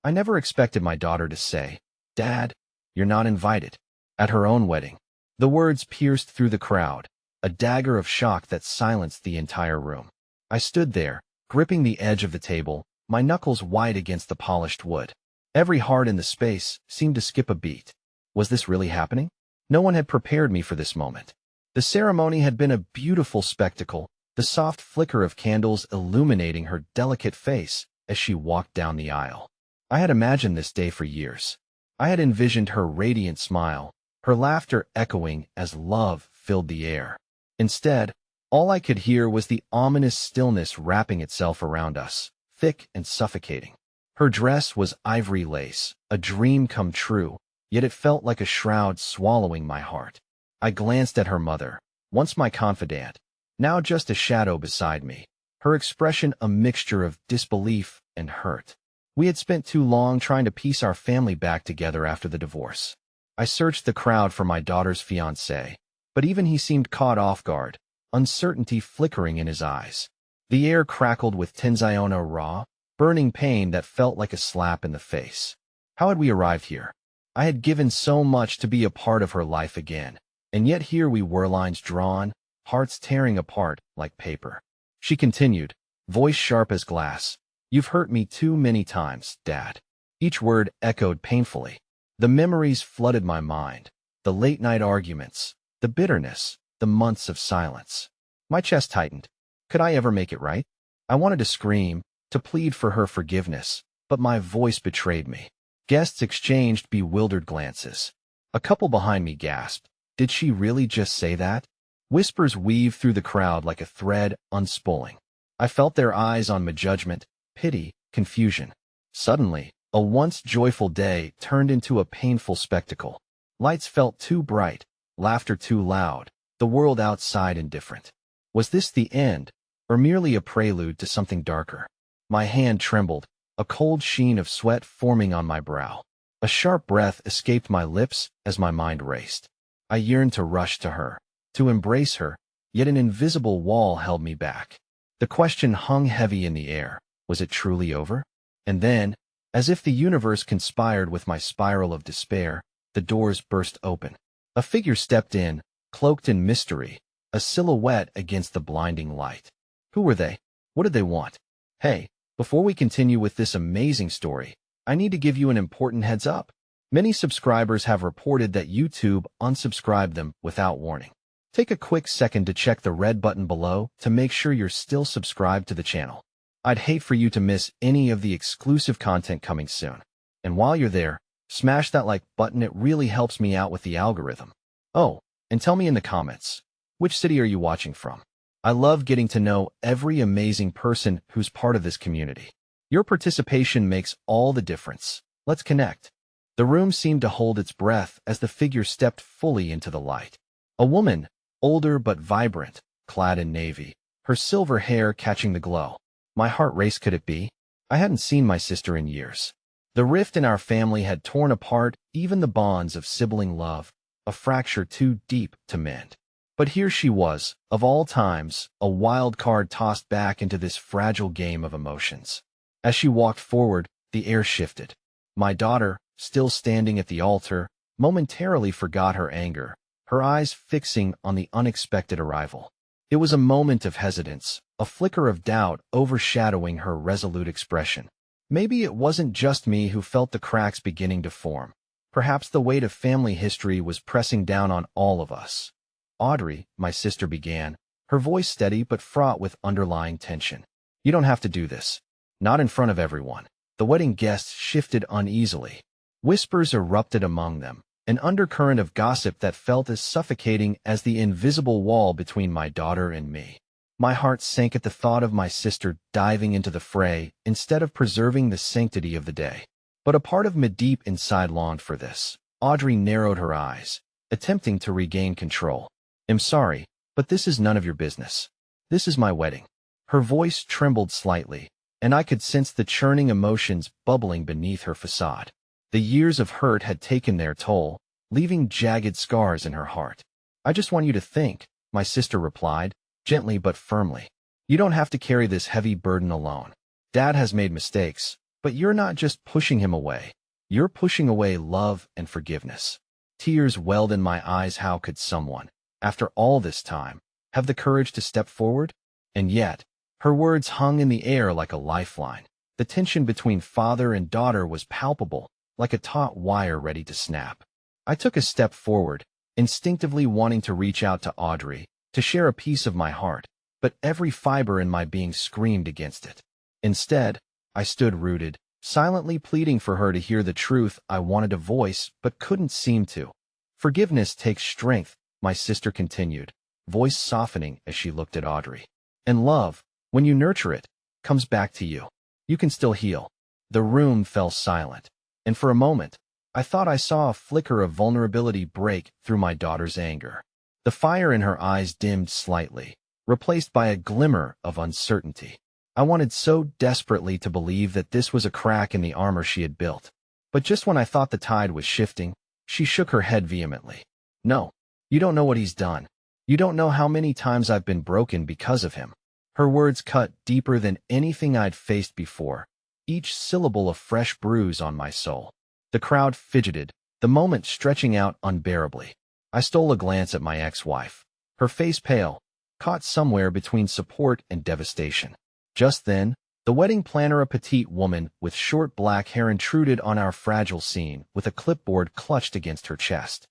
I never expected my daughter to say, "Dad, you're not invited," at her own wedding. The words pierced through the crowd, a dagger of shock that silenced the entire room. I stood there, gripping the edge of the table, my knuckles white against the polished wood. Every heart in the space seemed to skip a beat. Was this really happening? No one had prepared me for this moment. The ceremony had been a beautiful spectacle, the soft flicker of candles illuminating her delicate face as she walked down the aisle. I had imagined this day for years. I had envisioned her radiant smile, her laughter echoing as love filled the air. Instead, all I could hear was the ominous stillness wrapping itself around us, thick and suffocating. Her dress was ivory lace, a dream come true, yet it felt like a shroud swallowing my heart. I glanced at her mother, once my confidant, now just a shadow beside me, her expression a mixture of disbelief and hurt. We had spent too long trying to piece our family back together after the divorce. I searched the crowd for my daughter's fiancé, but even he seemed caught off guard, uncertainty flickering in his eyes. The air crackled with tensione raw, burning pain that felt like a slap in the face. How had we arrived here? I had given so much to be a part of her life again, and yet here we were, lines drawn, hearts tearing apart like paper. She continued, voice sharp as glass. "You've hurt me too many times, Dad." Each word echoed painfully. The memories flooded my mind, the late-night arguments, the bitterness, the months of silence. My chest tightened. Could I ever make it right? I wanted to scream, to plead for her forgiveness, but my voice betrayed me. Guests exchanged bewildered glances. A couple behind me gasped, "Did she really just say that?" Whispers weaved through the crowd like a thread unspooling. I felt their eyes on me, judgment, pity, confusion. Suddenly, a once joyful day turned into a painful spectacle. Lights felt too bright, laughter too loud, the world outside indifferent. Was this the end, or merely a prelude to something darker? My hand trembled, a cold sheen of sweat forming on my brow. A sharp breath escaped my lips as my mind raced. I yearned to rush to her, to embrace her, yet an invisible wall held me back. The question hung heavy in the air. Was it truly over? And then, as if the universe conspired with my spiral of despair, the doors burst open. A figure stepped in, cloaked in mystery, a silhouette against the blinding light. Who were they? What did they want? Hey, before we continue with this amazing story, I need to give you an important heads up. Many subscribers have reported that YouTube unsubscribed them without warning. Take a quick second to check the red button below to make sure you're still subscribed to the channel. I'd hate for you to miss any of the exclusive content coming soon. And while you're there, smash that like button, it really helps me out with the algorithm. Oh, and tell me in the comments, which city are you watching from? I love getting to know every amazing person who's part of this community. Your participation makes all the difference. Let's connect. The room seemed to hold its breath as the figure stepped fully into the light. A woman, older but vibrant, clad in navy, her silver hair catching the glow. My heart raced. Could it be? I hadn't seen my sister in years. The rift in our family had torn apart even the bonds of sibling love, a fracture too deep to mend. But here she was, of all times, a wild card tossed back into this fragile game of emotions. As she walked forward, the air shifted. My daughter, still standing at the altar, momentarily forgot her anger, her eyes fixing on the unexpected arrival. It was a moment of hesitance, a flicker of doubt overshadowing her resolute expression. Maybe it wasn't just me who felt the cracks beginning to form. Perhaps the weight of family history was pressing down on all of us. "Audrey," my sister began, her voice steady but fraught with underlying tension. "You don't have to do this. Not in front of everyone." The wedding guests shifted uneasily. Whispers erupted among them, an undercurrent of gossip that felt as suffocating as the invisible wall between my daughter and me. My heart sank at the thought of my sister diving into the fray instead of preserving the sanctity of the day. But a part of me deep inside longed for this. Audrey narrowed her eyes, attempting to regain control. "I'm sorry, but this is none of your business. This is my wedding." Her voice trembled slightly, and I could sense the churning emotions bubbling beneath her facade. The years of hurt had taken their toll, leaving jagged scars in her heart. "I just want you to think," my sister replied, gently but firmly. "You don't have to carry this heavy burden alone. Dad has made mistakes, But you're not just pushing him away. You're pushing away love and forgiveness. Tears welled in my eyes. How could someone, after all this time, have the courage to step forward? And yet, her words hung in the air like a lifeline. The tension between father and daughter was palpable, like a taut wire ready to snap. I took a step forward, instinctively wanting to reach out to Audrey, to share a piece of my heart, but every fiber in my being screamed against it. Instead, I stood rooted, silently pleading for her to hear the truth I wanted to voice but couldn't seem to. Forgiveness takes strength, my sister continued, voice softening as she looked at Audrey. And love, when you nurture it, comes back to you. You can still heal. The room fell silent, and for a moment, I thought I saw a flicker of vulnerability break through my daughter's anger. The fire in her eyes dimmed slightly, replaced by a glimmer of uncertainty. I wanted so desperately to believe that this was a crack in the armor she had built. But just when I thought the tide was shifting, she shook her head vehemently. No, you don't know what he's done. You don't know how many times I've been broken because of him. Her words cut deeper than anything I'd faced before, each syllable a fresh bruise on my soul. The crowd fidgeted, the moment stretching out unbearably. I stole a glance at my ex-wife, her face pale, caught somewhere between support and devastation. Just then, the wedding planner, a petite woman with short black hair, intruded on our fragile scene with a clipboard clutched against her chest.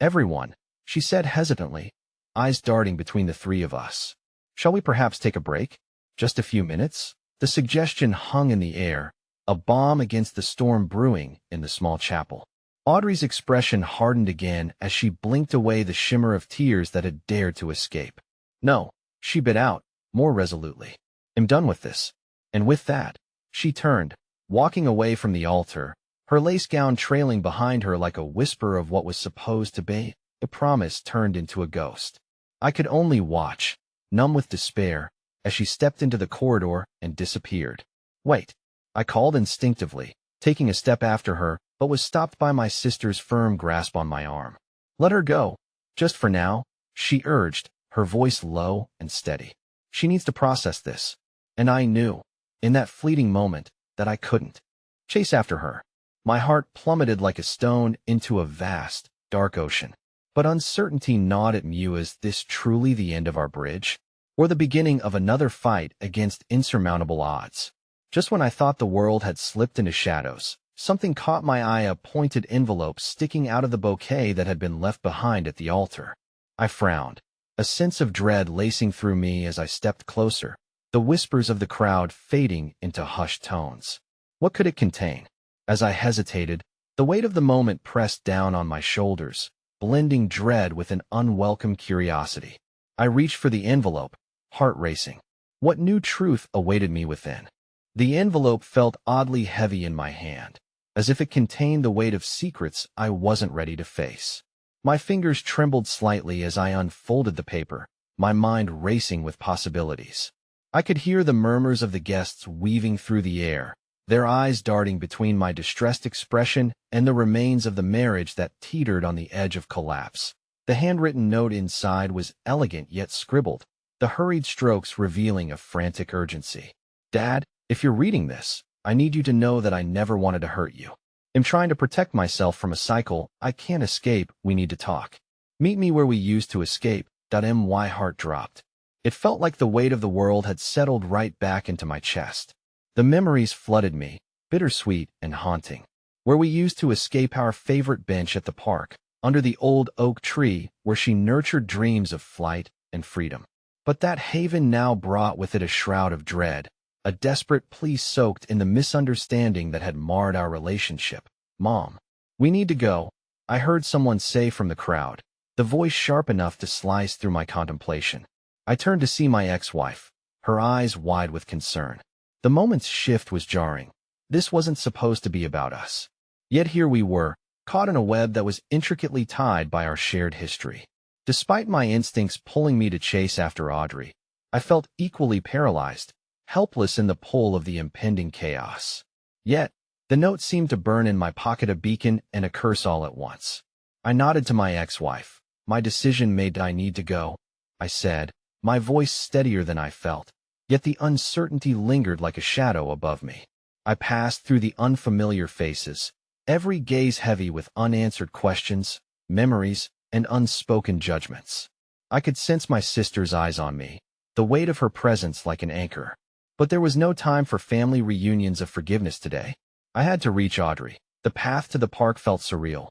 Everyone, she said hesitantly, eyes darting between the three of us. Shall we perhaps take a break? Just a few minutes? The suggestion hung in the air, a bomb against the storm brewing in the small chapel. Audrey's expression hardened again as she blinked away the shimmer of tears that had dared to escape. No, she bit out, more resolutely. I'm done with this. And with that, she turned, walking away from the altar, her lace gown trailing behind her like a whisper of what was supposed to be a promise turned into a ghost. I could only watch, numb with despair, as she stepped into the corridor and disappeared. Wait, I called instinctively, taking a step after her, but was stopped by my sister's firm grasp on my arm. Let her go, just for now, she urged, her voice low and steady. She needs to process this. And I knew, in that fleeting moment, that I couldn't chase after her. My heart plummeted like a stone into a vast, dark ocean. But uncertainty gnawed at me. Was this truly the end of our bridge? Or the beginning of another fight against insurmountable odds? Just when I thought the world had slipped into shadows, something caught my eye, a pointed envelope sticking out of the bouquet that had been left behind at the altar. I frowned, a sense of dread lacing through me as I stepped closer, the whispers of the crowd fading into hushed tones. What could it contain? As I hesitated, the weight of the moment pressed down on my shoulders, blending dread with an unwelcome curiosity. I reached for the envelope, heart racing. What new truth awaited me within? The envelope felt oddly heavy in my hand, as if it contained the weight of secrets I wasn't ready to face. My fingers trembled slightly as I unfolded the paper, my mind racing with possibilities. I could hear the murmurs of the guests weaving through the air, their eyes darting between my distressed expression and the remains of the marriage that teetered on the edge of collapse. The handwritten note inside was elegant yet scribbled, the hurried strokes revealing a frantic urgency. Dad, if you're reading this, I need you to know that I never wanted to hurt you. I'm trying to protect myself from a cycle I can't escape. We need to talk. Meet me where we used to escape. My heart dropped. It felt like the weight of the world had settled right back into my chest. The memories flooded me, bittersweet and haunting. Where we used to escape, our favorite bench at the park, under the old oak tree where she nurtured dreams of flight and freedom. But that haven now brought with it a shroud of dread, a desperate plea soaked in the misunderstanding that had marred our relationship. Mom, we need to go, I heard someone say from the crowd, the voice sharp enough to slice through my contemplation. I turned to see my ex-wife, her eyes wide with concern. The moment's shift was jarring. This wasn't supposed to be about us. Yet here we were, caught in a web that was intricately tied by our shared history. Despite my instincts pulling me to chase after Audrey, I felt equally paralyzed, helpless in the pull of the impending chaos. Yet, the note seemed to burn in my pocket, a beacon and a curse all at once. I nodded to my ex-wife. My decision made. I need to go, I said, my voice steadier than I felt, yet the uncertainty lingered like a shadow above me. I passed through the unfamiliar faces, every gaze heavy with unanswered questions, memories, and unspoken judgments. I could sense my sister's eyes on me, the weight of her presence like an anchor. But there was no time for family reunions of forgiveness today. I had to reach Audrey. The path to the park felt surreal,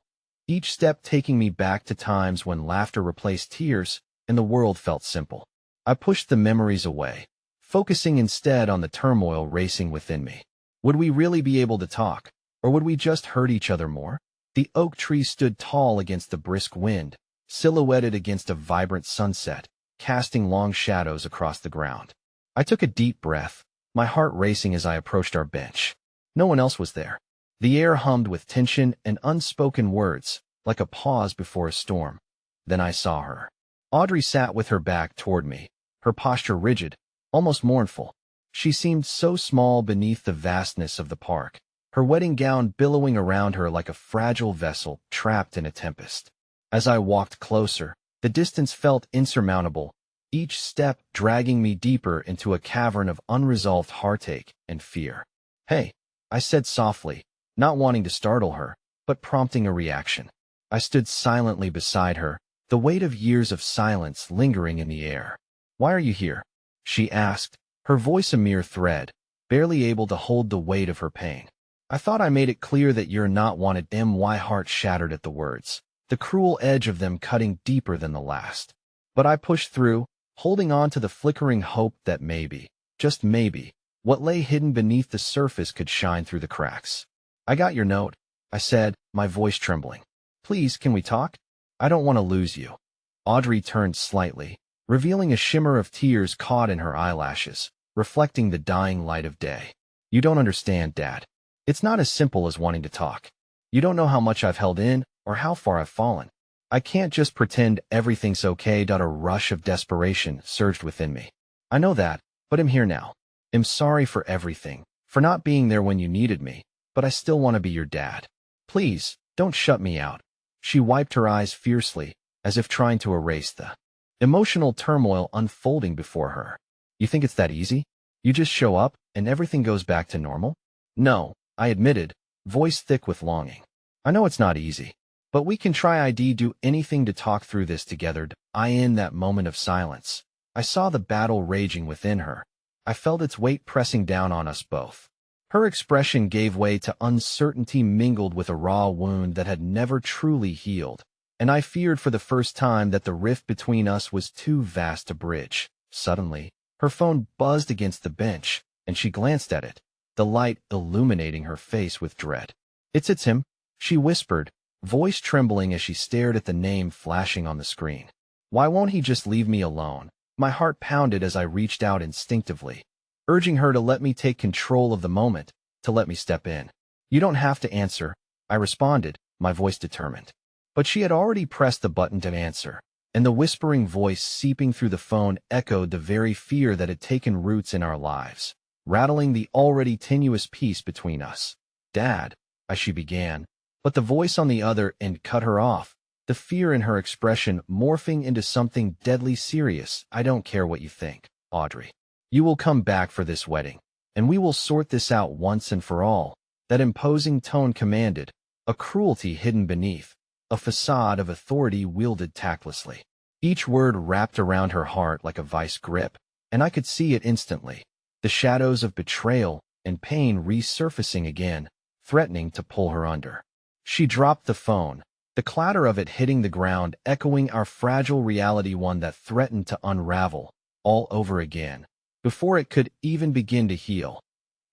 each step taking me back to times when laughter replaced tears and the world felt simple. I pushed the memories away, focusing instead on the turmoil racing within me. Would we really be able to talk, or would we just hurt each other more? The oak tree stood tall against the brisk wind, silhouetted against a vibrant sunset, casting long shadows across the ground. I took a deep breath, my heart racing as I approached our bench. No one else was there. The air hummed with tension and unspoken words, like a pause before a storm. Then I saw her. Audrey sat with her back toward me, her posture rigid, almost mournful. She seemed so small beneath the vastness of the park, her wedding gown billowing around her like a fragile vessel trapped in a tempest. As I walked closer, the distance felt insurmountable, each step dragging me deeper into a cavern of unresolved heartache and fear. "Hey," I said softly, not wanting to startle her, but prompting a reaction. I stood silently beside her, the weight of years of silence lingering in the air. "Why are you here?" she asked, her voice a mere thread, barely able to hold the weight of her pain. "I thought I made it clear that you're not wanted." My heart shattered at the words, the cruel edge of them cutting deeper than the last. But I pushed through, holding on to the flickering hope that maybe, just maybe, what lay hidden beneath the surface could shine through the cracks. "I got your note," I said, my voice trembling. "Please, can we talk? I don't want to lose you." Audrey turned slightly, revealing a shimmer of tears caught in her eyelashes, reflecting the dying light of day. "You don't understand, Dad. It's not as simple as wanting to talk. You don't know how much I've held in or how far I've fallen. I can't just pretend everything's okay." A rush of desperation surged within me. "I know that, but I'm here now. I'm sorry for everything, for not being there when you needed me, but I still want to be your dad. Please, don't shut me out." She wiped her eyes fiercely, as if trying to erase the emotional turmoil unfolding before her. "You think it's that easy? You just show up, and everything goes back to normal?" "No," I admitted, voice thick with longing. "I know it's not easy, but we can try. I'd do anything to talk through this together." In that moment of silence, I saw the battle raging within her. I felt its weight pressing down on us both. Her expression gave way to uncertainty mingled with a raw wound that had never truly healed, and I feared for the first time that the rift between us was too vast to bridge. Suddenly, her phone buzzed against the bench, and she glanced at it, the light illuminating her face with dread. It's him," she whispered, voice trembling as she stared at the name flashing on the screen. "Why won't he just leave me alone?" My heart pounded as I reached out instinctively, urging her to let me take control of the moment, to let me step in. "You don't have to answer," I responded, my voice determined. But she had already pressed the button to answer, and the whispering voice seeping through the phone echoed the very fear that had taken roots in our lives, rattling the already tenuous peace between us. "Dad," she began, but the voice on the other end cut her off, the fear in her expression morphing into something deadly serious. "I don't care what you think, Audrey. You will come back for this wedding, and we will sort this out once and for all." That imposing tone commanded, a cruelty hidden beneath, a facade of authority wielded tactlessly. Each word wrapped around her heart like a vice grip, and I could see it instantly, the shadows of betrayal and pain resurfacing again, threatening to pull her under. She dropped the phone, the clatter of it hitting the ground echoing our fragile reality, one that threatened to unravel all over again, before it could even begin to heal.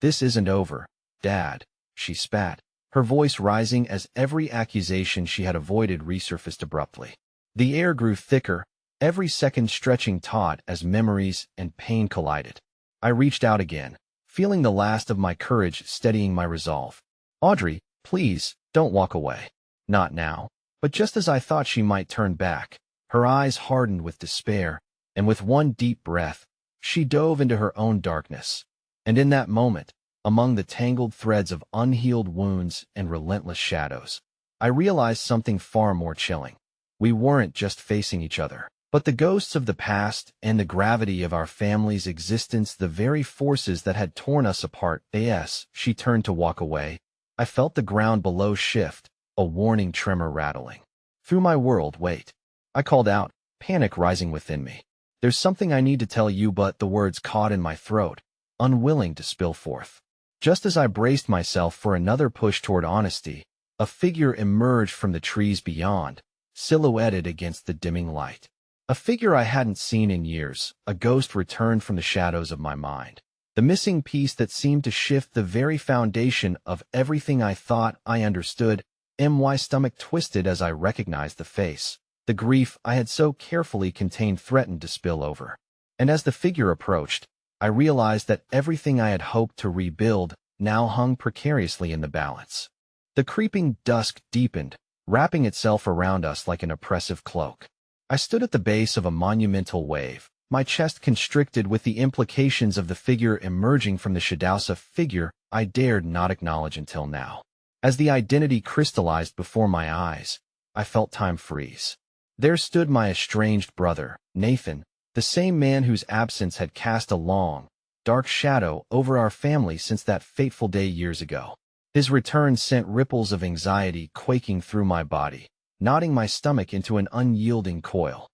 "This isn't over, Dad," she spat, her voice rising as every accusation she had avoided resurfaced abruptly. The air grew thicker, every second stretching taut as memories and pain collided. I reached out again, feeling the last of my courage steadying my resolve. "Audrey, please, don't walk away." Not now. But just as I thought she might turn back, her eyes hardened with despair, and with one deep breath, she dove into her own darkness. And in that moment, among the tangled threads of unhealed wounds and relentless shadows, I realized something far more chilling. We weren't just facing each other. But the ghosts of the past and the gravity of our family's existence, the very forces that had torn us apart, yes, she turned to walk away. I felt the ground below shift, a warning tremor rattling through my world. Wait, I called out, panic rising within me. There's something I need to tell you, but the words caught in my throat, unwilling to spill forth. Just as I braced myself for another push toward honesty, a figure emerged from the trees beyond, silhouetted against the dimming light. A figure I hadn't seen in years, a ghost returned from the shadows of my mind. The missing piece that seemed to shift the very foundation of everything I thought I understood. My stomach twisted as I recognized the face. The grief I had so carefully contained threatened to spill over. And as the figure approached, I realized that everything I had hoped to rebuild now hung precariously in the balance. The creeping dusk deepened, wrapping itself around us like an oppressive cloak. I stood at the base of a monumental wave, my chest constricted with the implications of the figure emerging from the shadows, a figure I dared not acknowledge until now. As the identity crystallized before my eyes, I felt time freeze. There stood my estranged brother, Nathan, the same man whose absence had cast a long, dark shadow over our family since that fateful day years ago. His return sent ripples of anxiety quaking through my body, knotting my stomach into an unyielding coil.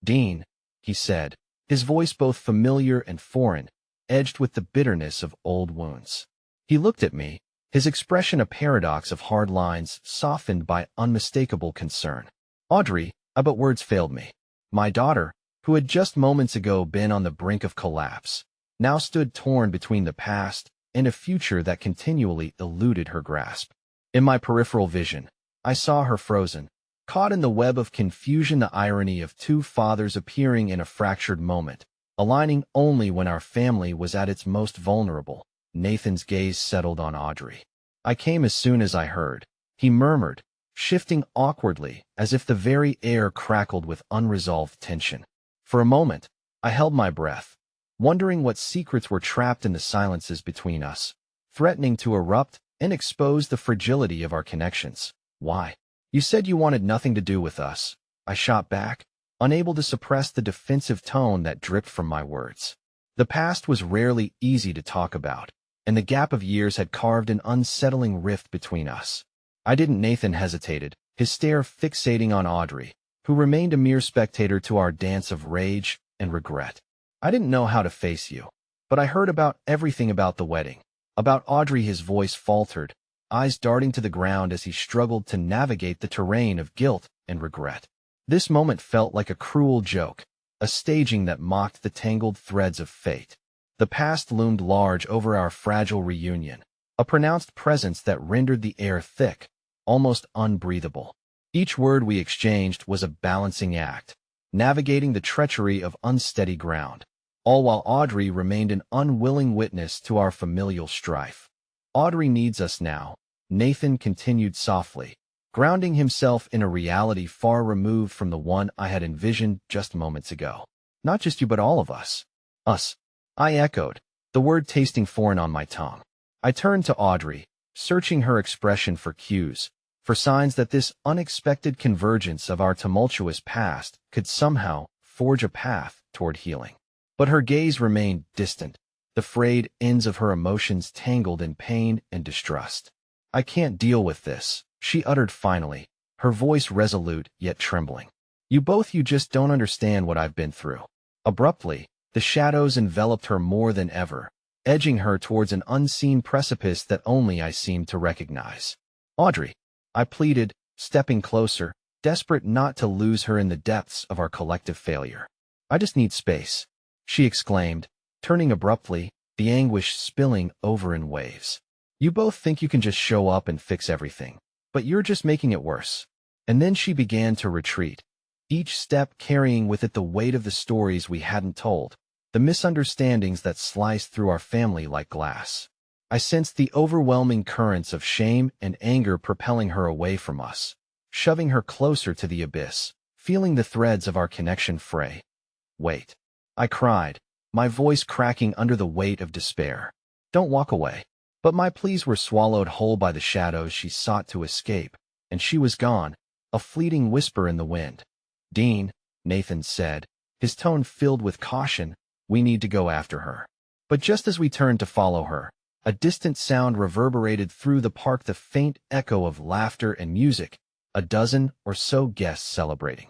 "Dean," he said, his voice both familiar and foreign, edged with the bitterness of old wounds. He looked at me, his expression a paradox of hard lines softened by unmistakable concern. "Audrey," but words failed me. My daughter, who had just moments ago been on the brink of collapse, now stood torn between the past and a future that continually eluded her grasp. In my peripheral vision, I saw her frozen, caught in the web of confusion, the irony of two fathers appearing in a fractured moment, aligning only when our family was at its most vulnerable. Nathan's gaze settled on Audrey. "I came as soon as I heard," he murmured, shifting awkwardly as if the very air crackled with unresolved tension. For a moment, I held my breath, wondering what secrets were trapped in the silences between us, threatening to erupt and expose the fragility of our connections. "Why? You said you wanted nothing to do with us," I shot back, unable to suppress the defensive tone that dripped from my words. The past was rarely easy to talk about, and the gap of years had carved an unsettling rift between us. "I didn't." Nathan hesitated, his stare fixating on Audrey, who remained a mere spectator to our dance of rage and regret. "I didn't know how to face you, but I heard about everything, about the wedding, about Audrey." His voice faltered, eyes darting to the ground as he struggled to navigate the terrain of guilt and regret. This moment felt like a cruel joke, a staging that mocked the tangled threads of fate. The past loomed large over our fragile reunion, a pronounced presence that rendered the air thick, almost unbreathable. Each word we exchanged was a balancing act, navigating the treachery of unsteady ground, all while Audrey remained an unwilling witness to our familial strife. "Audrey needs us now," Nathan continued softly, grounding himself in a reality far removed from the one I had envisioned just moments ago. "Not just you, but all of us." "Us," I echoed, the word tasting foreign on my tongue. I turned to Audrey, searching her expression for cues, for signs that this unexpected convergence of our tumultuous past could somehow forge a path toward healing. But her gaze remained distant, the frayed ends of her emotions tangled in pain and distrust. "I can't deal with this," she uttered finally, her voice resolute yet trembling. You just don't understand what I've been through." Abruptly, the shadows enveloped her more than ever, edging her towards an unseen precipice that only I seemed to recognize. "Audrey," I pleaded, stepping closer, desperate not to lose her in the depths of our collective failure. "I just need space," she exclaimed, turning abruptly, the anguish spilling over in waves. "You both think you can just show up and fix everything, but you're just making it worse." And then she began to retreat, each step carrying with it the weight of the stories we hadn't told, the misunderstandings that sliced through our family like glass. I sensed the overwhelming currents of shame and anger propelling her away from us, shoving her closer to the abyss, feeling the threads of our connection fray. "Wait," I cried, my voice cracking under the weight of despair. "Don't walk away." But my pleas were swallowed whole by the shadows she sought to escape, and she was gone, a fleeting whisper in the wind. "Dean," Nathan said, his tone filled with caution. We need to go after her. But just as we turned to follow her, a distant sound reverberated through the park, the faint echo of laughter and music, a dozen or so guests celebrating.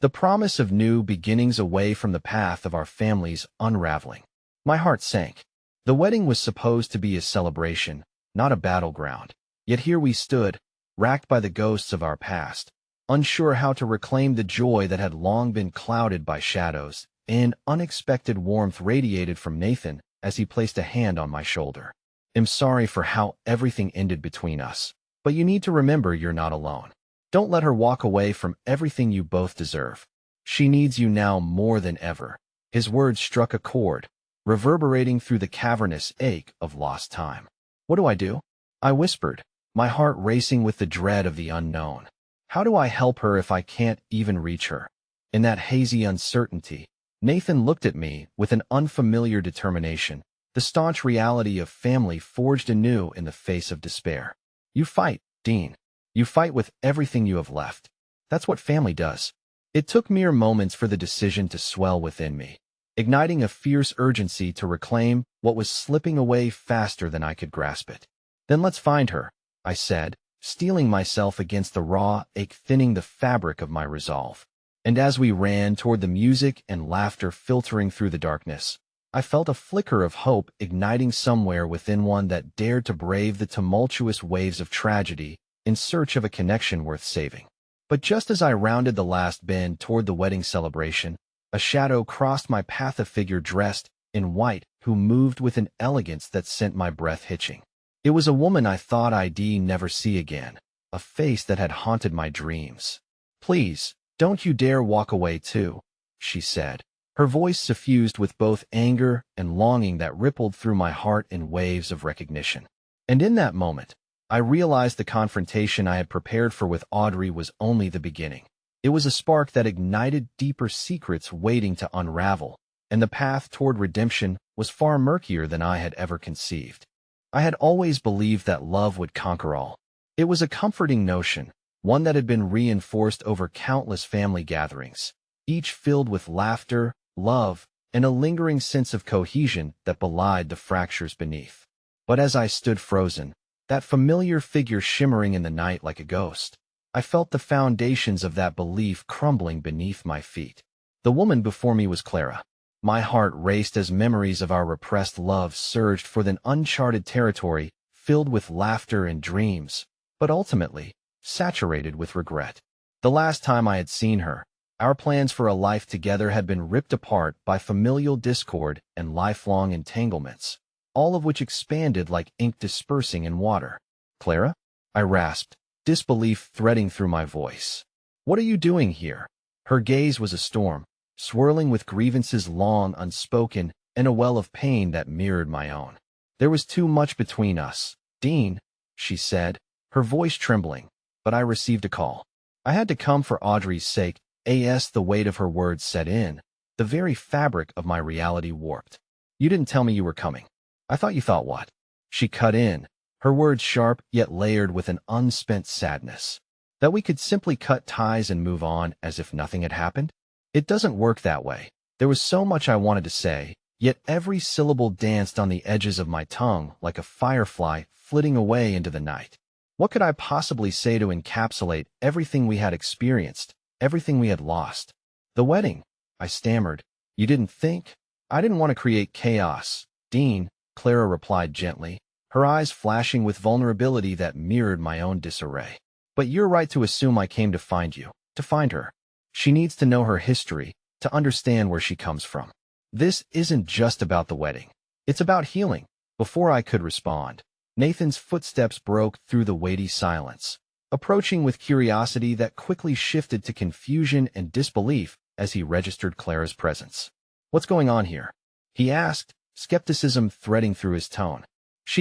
The promise of new beginnings away from the path of our family's unraveling. My heart sank. The wedding was supposed to be a celebration, not a battleground. Yet here we stood, racked by the ghosts of our past, unsure how to reclaim the joy that had long been clouded by shadows. An unexpected warmth radiated from Nathan as he placed a hand on my shoulder. I'm sorry for how everything ended between us, but you need to remember you're not alone. Don't let her walk away from everything you both deserve. She needs you now more than ever. His words struck a chord, reverberating through the cavernous ache of lost time. What do I do? I whispered, my heart racing with the dread of the unknown. How do I help her if I can't even reach her? In that hazy uncertainty, Nathan looked at me with an unfamiliar determination, the staunch reality of family forged anew in the face of despair. You fight, Dean. You fight with everything you have left. That's what family does. It took mere moments for the decision to swell within me, igniting a fierce urgency to reclaim what was slipping away faster than I could grasp it. Then let's find her, I said, steeling myself against the raw ache thinning the fabric of my resolve. And as we ran toward the music and laughter filtering through the darkness, I felt a flicker of hope igniting somewhere within one that dared to brave the tumultuous waves of tragedy in search of a connection worth saving. But just as I rounded the last bend toward the wedding celebration, a shadow crossed my path, a figure dressed in white who moved with an elegance that sent my breath hitching. It was a woman I thought I'd never see again, a face that had haunted my dreams. Please, don't you dare walk away too, she said, her voice suffused with both anger and longing that rippled through my heart in waves of recognition. And in that moment, I realized the confrontation I had prepared for with Audrey was only the beginning. It was a spark that ignited deeper secrets waiting to unravel, and the path toward redemption was far murkier than I had ever conceived. I had always believed that love would conquer all. It was a comforting notion, one that had been reinforced over countless family gatherings, each filled with laughter, love, and a lingering sense of cohesion that belied the fractures beneath. But as I stood frozen, that familiar figure shimmering in the night like a ghost, I felt the foundations of that belief crumbling beneath my feet. The woman before me was Clara. My heart raced as memories of our repressed love surged for an uncharted territory filled with laughter and dreams, but ultimately saturated with regret. The last time I had seen her, our plans for a life together had been ripped apart by familial discord and lifelong entanglements, all of which expanded like ink dispersing in water. Clara? I rasped, disbelief threading through my voice. What are you doing here? Her gaze was a storm, swirling with grievances long unspoken and a well of pain that mirrored my own. There was too much between us, Dean, she said, her voice trembling, but I received a call. I had to come for Audrey's sake. The weight of her words set in, the very fabric of my reality warped. You didn't tell me you were coming. I thought you thought what? She cut in, her words sharp yet layered with an unspent sadness. That we could simply cut ties and move on as if nothing had happened? It doesn't work that way. There was so much I wanted to say, yet every syllable danced on the edges of my tongue like a firefly flitting away into the night. What could I possibly say to encapsulate everything we had experienced, everything we had lost? The wedding, I stammered. You didn't think? I didn't want to create chaos, Dean, Clara replied gently, her eyes flashing with vulnerability that mirrored my own disarray. But you're right to assume I came to find you, to find her. She needs to know her history, to understand where she comes from. This isn't just about the wedding. It's about healing. Before I could respond, Nathan's footsteps broke through the weighty silence, approaching with curiosity that quickly shifted to confusion and disbelief as he registered Clara's presence. What's going on here? He asked, skepticism threading through his tone.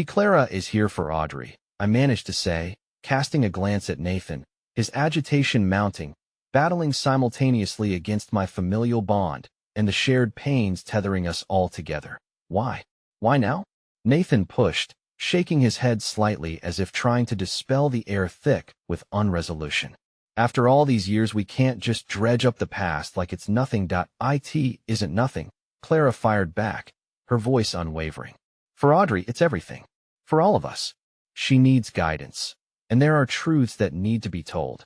Clara is here for Audrey, I managed to say, casting a glance at Nathan, his agitation mounting, battling simultaneously against my familial bond and the shared pains tethering us all together. Why? Why now? Nathan pushed, shaking his head slightly as if trying to dispel the air thick with unresolution. After all these years, we can't just dredge up the past like it's nothing. It isn't nothing, Clara fired back, her voice unwavering. For Audrey, it's everything. For all of us. She needs guidance. And there are truths that need to be told.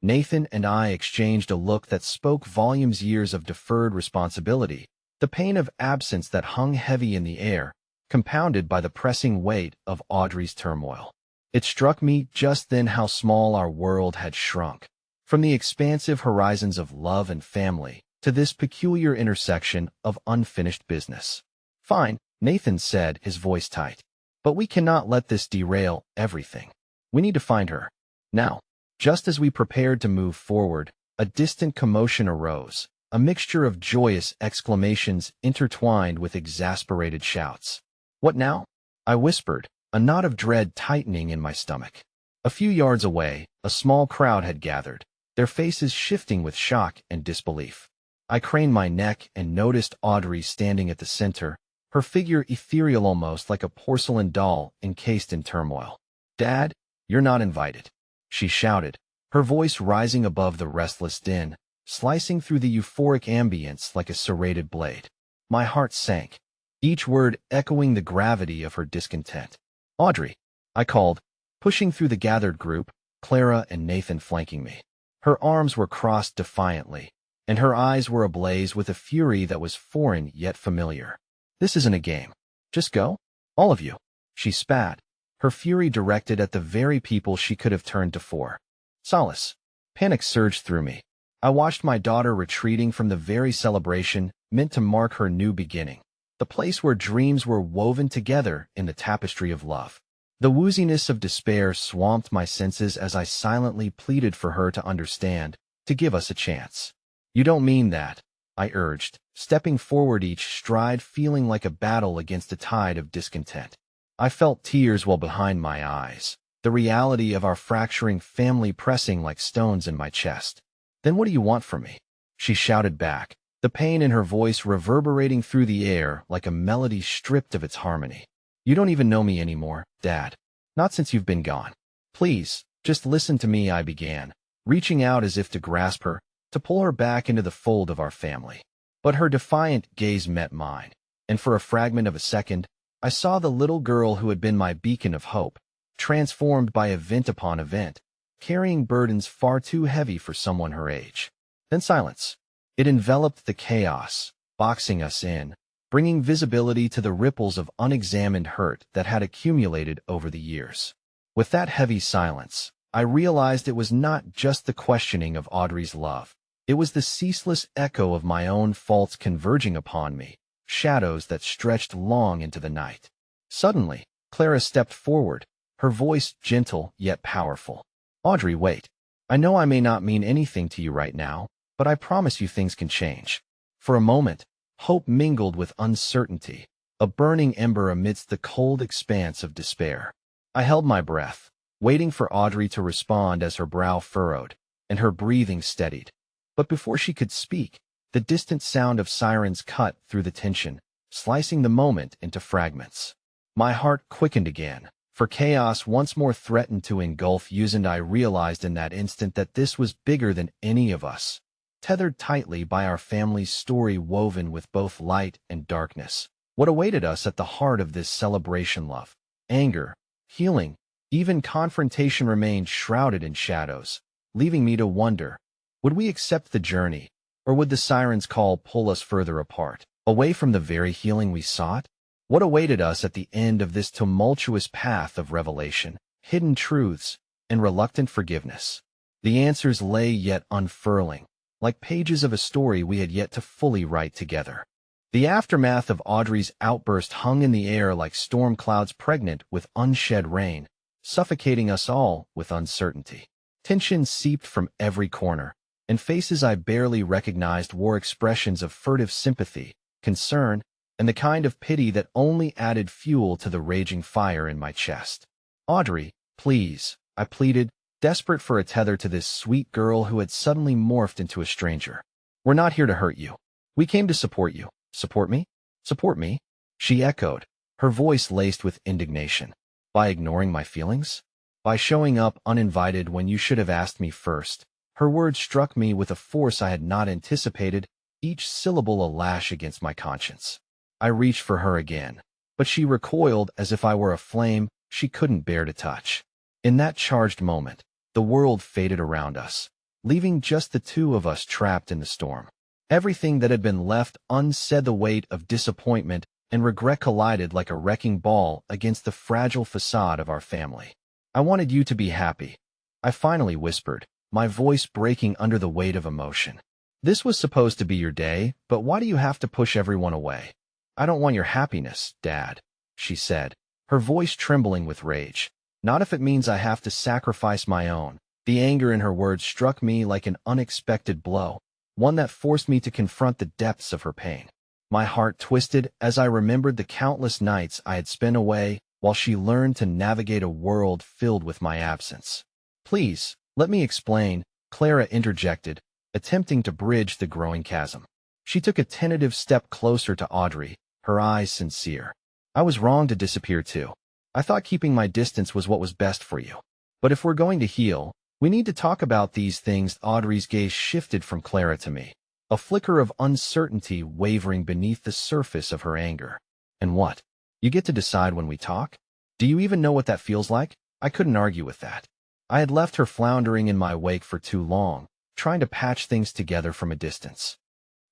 Nathan and I exchanged a look that spoke volumes. Years of deferred responsibility, the pain of absence that hung heavy in the air, compounded by the pressing weight of Audrey's turmoil. It struck me just then how small our world had shrunk. From the expansive horizons of love and family to this peculiar intersection of unfinished business. Fine, Nathan said, his voice tight. But we cannot let this derail everything. We need to find her. Now. Just as we prepared to move forward, a distant commotion arose, a mixture of joyous exclamations intertwined with exasperated shouts. What now? I whispered, a knot of dread tightening in my stomach. A few yards away, a small crowd had gathered, their faces shifting with shock and disbelief. I craned my neck and noticed Audrey standing at the center, her figure ethereal almost like a porcelain doll encased in turmoil. Dad, you're not invited, she shouted, her voice rising above the restless din, slicing through the euphoric ambience like a serrated blade. My heart sank, each word echoing the gravity of her discontent. Audrey, I called, pushing through the gathered group, Clara and Nathan flanking me. Her arms were crossed defiantly, and her eyes were ablaze with a fury that was foreign yet familiar. This isn't a game. Just go. All of you. She spat, her fury directed at the very people she could have turned to for solace. Panic surged through me. I watched my daughter retreating from the very celebration meant to mark her new beginning, the place where dreams were woven together in the tapestry of love. The wooziness of despair swamped my senses as I silently pleaded for her to understand, to give us a chance. You don't mean that, I urged, stepping forward each stride feeling like a battle against a tide of discontent. I felt tears well behind my eyes, the reality of our fracturing family pressing like stones in my chest. Then what do you want from me? She shouted back, the pain in her voice reverberating through the air like a melody stripped of its harmony. You don't even know me anymore, Dad. Not since you've been gone. Please, just listen to me, I began, reaching out as if to grasp her, to pull her back into the fold of our family. But her defiant gaze met mine, and for a fragment of a second, I saw the little girl who had been my beacon of hope, transformed by event upon event, carrying burdens far too heavy for someone her age. Then silence. It enveloped the chaos, boxing us in, bringing visibility to the ripples of unexamined hurt that had accumulated over the years. With that heavy silence, I realized it was not just the questioning of Audrey's love. It was the ceaseless echo of my own faults converging upon me, shadows that stretched long into the night. Suddenly, Clara stepped forward, her voice gentle yet powerful. Audrey, wait. I know I may not mean anything to you right now, but I promise you things can change. For a moment, hope mingled with uncertainty, a burning ember amidst the cold expanse of despair. I held my breath, waiting for Audrey to respond as her brow furrowed and her breathing steadied. But before she could speak, the distant sound of sirens cut through the tension, slicing the moment into fragments. My heart quickened again, for chaos once more threatened to engulf us, and I realized in that instant that this was bigger than any of us, tethered tightly by our family's story woven with both light and darkness. What awaited us at the heart of this celebration? Love, anger, healing, even confrontation remained shrouded in shadows, leaving me to wonder, would we accept the journey, or would the siren's call pull us further apart, away from the very healing we sought? What awaited us at the end of this tumultuous path of revelation, hidden truths, and reluctant forgiveness? The answers lay yet unfurling, like pages of a story we had yet to fully write together. The aftermath of Audrey's outburst hung in the air like storm clouds pregnant with unshed rain, suffocating us all with uncertainty. Tension seeped from every corner, and faces I barely recognized wore expressions of furtive sympathy, concern, and the kind of pity that only added fuel to the raging fire in my chest. Audrey, please, I pleaded, desperate for a tether to this sweet girl who had suddenly morphed into a stranger. We're not here to hurt you. We came to support you. Support me? Support me? She echoed, her voice laced with indignation. By ignoring my feelings? By showing up uninvited when you should have asked me first? Her words struck me with a force I had not anticipated, each syllable a lash against my conscience. I reached for her again, but she recoiled as if I were a flame she couldn't bear to touch. In that charged moment, the world faded around us, leaving just the two of us trapped in the storm. Everything that had been left unsaid, the weight of disappointment and regret collided like a wrecking ball against the fragile facade of our family. I wanted you to be happy, I finally whispered, my voice breaking under the weight of emotion. This was supposed to be your day, but why do you have to push everyone away? I don't want your happiness, Dad, she said, her voice trembling with rage. Not if it means I have to sacrifice my own. The anger in her words struck me like an unexpected blow, one that forced me to confront the depths of her pain. My heart twisted as I remembered the countless nights I had spent away while she learned to navigate a world filled with my absence. Please, let me explain, Clara interjected, attempting to bridge the growing chasm. She took a tentative step closer to Audrey, her eyes sincere. I was wrong to disappear too. I thought keeping my distance was what was best for you. But if we're going to heal, we need to talk about these things. Audrey's gaze shifted from Clara to me, a flicker of uncertainty wavering beneath the surface of her anger. And what? You get to decide when we talk? Do you even know what that feels like? I couldn't argue with that. I had left her floundering in my wake for too long, trying to patch things together from a distance.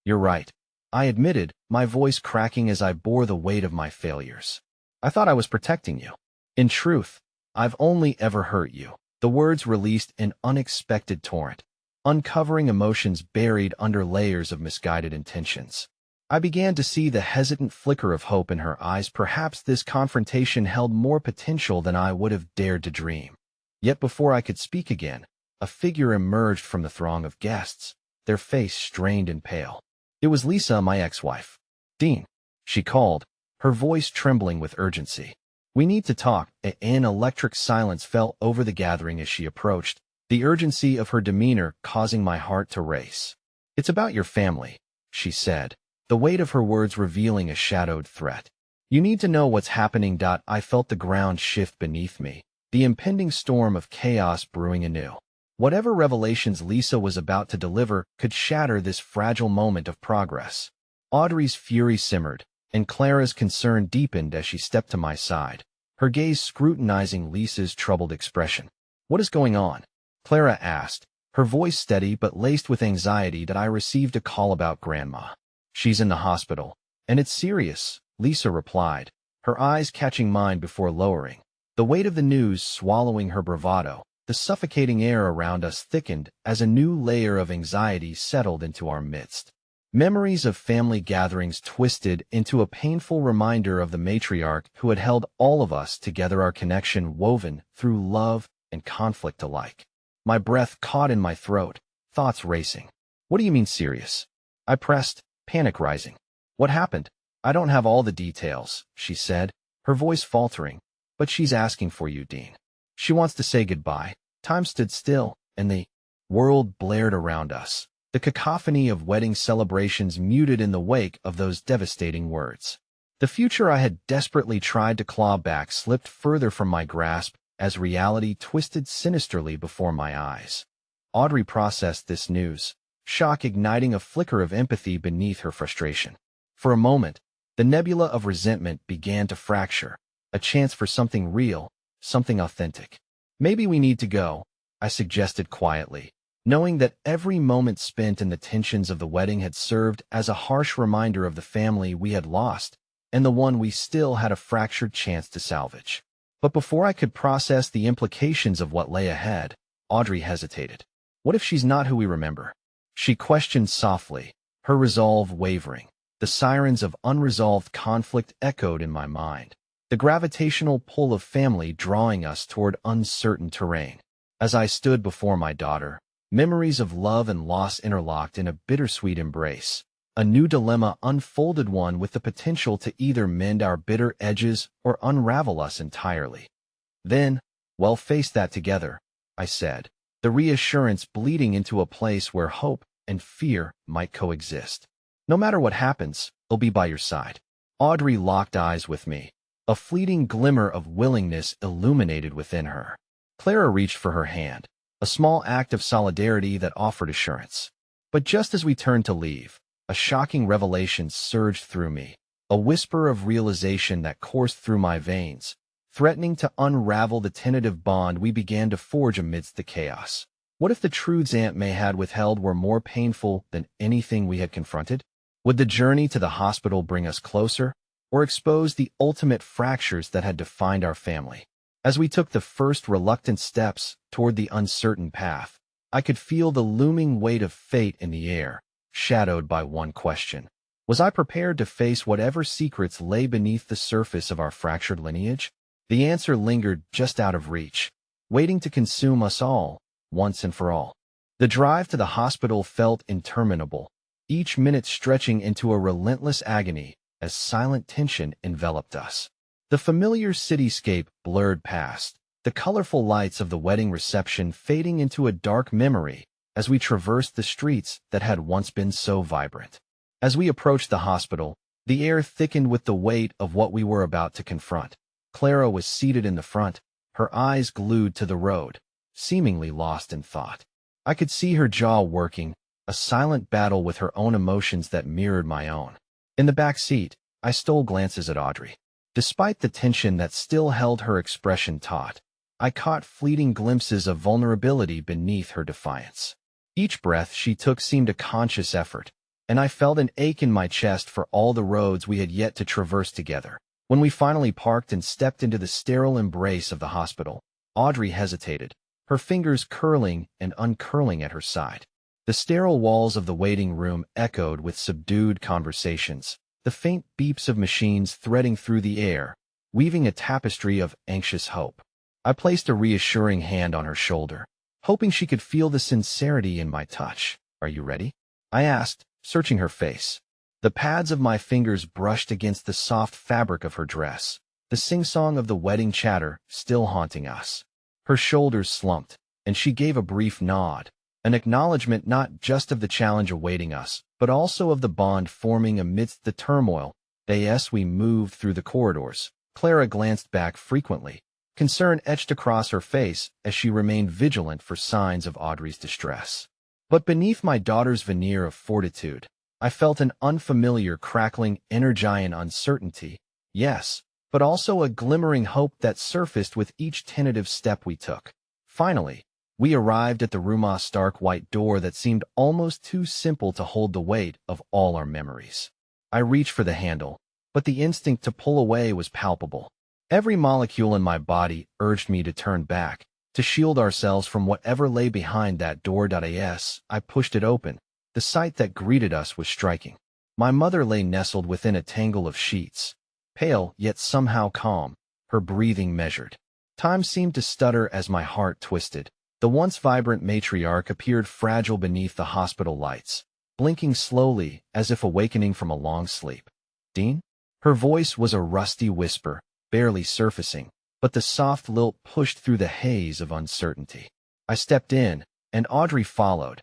You're right, I admitted, my voice cracking as I bore the weight of my failures. I thought I was protecting you. In truth, I've only ever hurt you. The words released an unexpected torrent, uncovering emotions buried under layers of misguided intentions. I began to see the hesitant flicker of hope in her eyes. Perhaps this confrontation held more potential than I would have dared to dream. Yet before I could speak again, a figure emerged from the throng of guests, their face strained and pale. It was Lisa, my ex-wife. Dean, she called, her voice trembling with urgency. We need to talk. An electric silence fell over the gathering as she approached, the urgency of her demeanor causing my heart to race. It's about your family, she said, the weight of her words revealing a shadowed threat. You need to know what's happening. I felt the ground shift beneath me, the impending storm of chaos brewing anew. Whatever revelations Lisa was about to deliver could shatter this fragile moment of progress. Audrey's fury simmered, and Clara's concern deepened as she stepped to my side, her gaze scrutinizing Lisa's troubled expression. What is going on? Clara asked, her voice steady but laced with anxiety. I received a call about Grandma. She's in the hospital, and it's serious, Lisa replied, her eyes catching mine before lowering. The weight of the news swallowing her bravado, the suffocating air around us thickened as a new layer of anxiety settled into our midst. Memories of family gatherings twisted into a painful reminder of the matriarch who had held all of us together, our connection woven through love and conflict alike. My breath caught in my throat, thoughts racing. What do you mean serious? I pressed, panic rising. What happened? I don't have all the details, she said, her voice faltering, but she's asking for you, Dean. She wants to say goodbye. Time stood still, and the world blared around us. The cacophony of wedding celebrations muted in the wake of those devastating words. The future I had desperately tried to claw back slipped further from my grasp as reality twisted sinisterly before my eyes. Audrey processed this news, shock igniting a flicker of empathy beneath her frustration. For a moment, the nebula of resentment began to fracture, a chance for something real, something authentic. Maybe we need to go, I suggested quietly, knowing that every moment spent in the tensions of the wedding had served as a harsh reminder of the family we had lost and the one we still had a fractured chance to salvage. But before I could process the implications of what lay ahead, Audrey hesitated. What if she's not who we remember? She questioned softly, her resolve wavering. The sirens of unresolved conflict echoed in my mind, the gravitational pull of family drawing us toward uncertain terrain. As I stood before my daughter, memories of love and loss interlocked in a bittersweet embrace. A new dilemma unfolded, one with the potential to either mend our bitter edges or unravel us entirely. Then, "Well, face that together," I said, the reassurance bleeding into a place where hope and fear might coexist. No matter what happens, I'll be by your side. Audrey locked eyes with me, a fleeting glimmer of willingness illuminated within her. Clara reached for her hand, a small act of solidarity that offered assurance. But just as we turned to leave, a shocking revelation surged through me, a whisper of realization that coursed through my veins, threatening to unravel the tentative bond we began to forge amidst the chaos. What if the truths Aunt May had withheld were more painful than anything we had confronted? Would the journey to the hospital bring us closer, or expose the ultimate fractures that had defined our family? As we took the first reluctant steps toward the uncertain path, I could feel the looming weight of fate in the air, shadowed by one question. Was I prepared to face whatever secrets lay beneath the surface of our fractured lineage? The answer lingered just out of reach, waiting to consume us all, once and for all. The drive to the hospital felt interminable, each minute stretching into a relentless agony as silent tension enveloped us. The familiar cityscape blurred past, the colorful lights of the wedding reception fading into a dark memory as we traversed the streets that had once been so vibrant. As we approached the hospital, the air thickened with the weight of what we were about to confront. Clara was seated in the front, her eyes glued to the road, seemingly lost in thought. I could see her jaw working, a silent battle with her own emotions that mirrored my own. In the back seat, I stole glances at Audrey. Despite the tension that still held her expression taut, I caught fleeting glimpses of vulnerability beneath her defiance. Each breath she took seemed a conscious effort, and I felt an ache in my chest for all the roads we had yet to traverse together. When we finally parked and stepped into the sterile embrace of the hospital, Audrey hesitated, her fingers curling and uncurling at her side. The sterile walls of the waiting room echoed with subdued conversations, the faint beeps of machines threading through the air, weaving a tapestry of anxious hope. I placed a reassuring hand on her shoulder, hoping she could feel the sincerity in my touch. "Are you ready?" I asked, searching her face. The pads of my fingers brushed against the soft fabric of her dress, the sing-song of the wedding chatter still haunting us. Her shoulders slumped, and she gave a brief nod, an acknowledgement not just of the challenge awaiting us, but also of the bond forming amidst the turmoil. As we moved through the corridors, Clara glanced back frequently, concern etched across her face as she remained vigilant for signs of Audrey's distress. But beneath my daughter's veneer of fortitude, I felt an unfamiliar crackling energy and uncertainty, yes, but also a glimmering hope that surfaced with each tentative step we took. Finally, we arrived at the room's stark white door that seemed almost too simple to hold the weight of all our memories. I reached for the handle, but the instinct to pull away was palpable. Every molecule in my body urged me to turn back, to shield ourselves from whatever lay behind that door. As I pushed it open, the sight that greeted us was striking. My mother lay nestled within a tangle of sheets, pale yet somehow calm, her breathing measured. Time seemed to stutter as my heart twisted. The once vibrant matriarch appeared fragile beneath the hospital lights, blinking slowly as if awakening from a long sleep. "Dean?" Her voice was a rusty whisper, barely surfacing, but the soft lilt pushed through the haze of uncertainty. I stepped in, and Audrey followed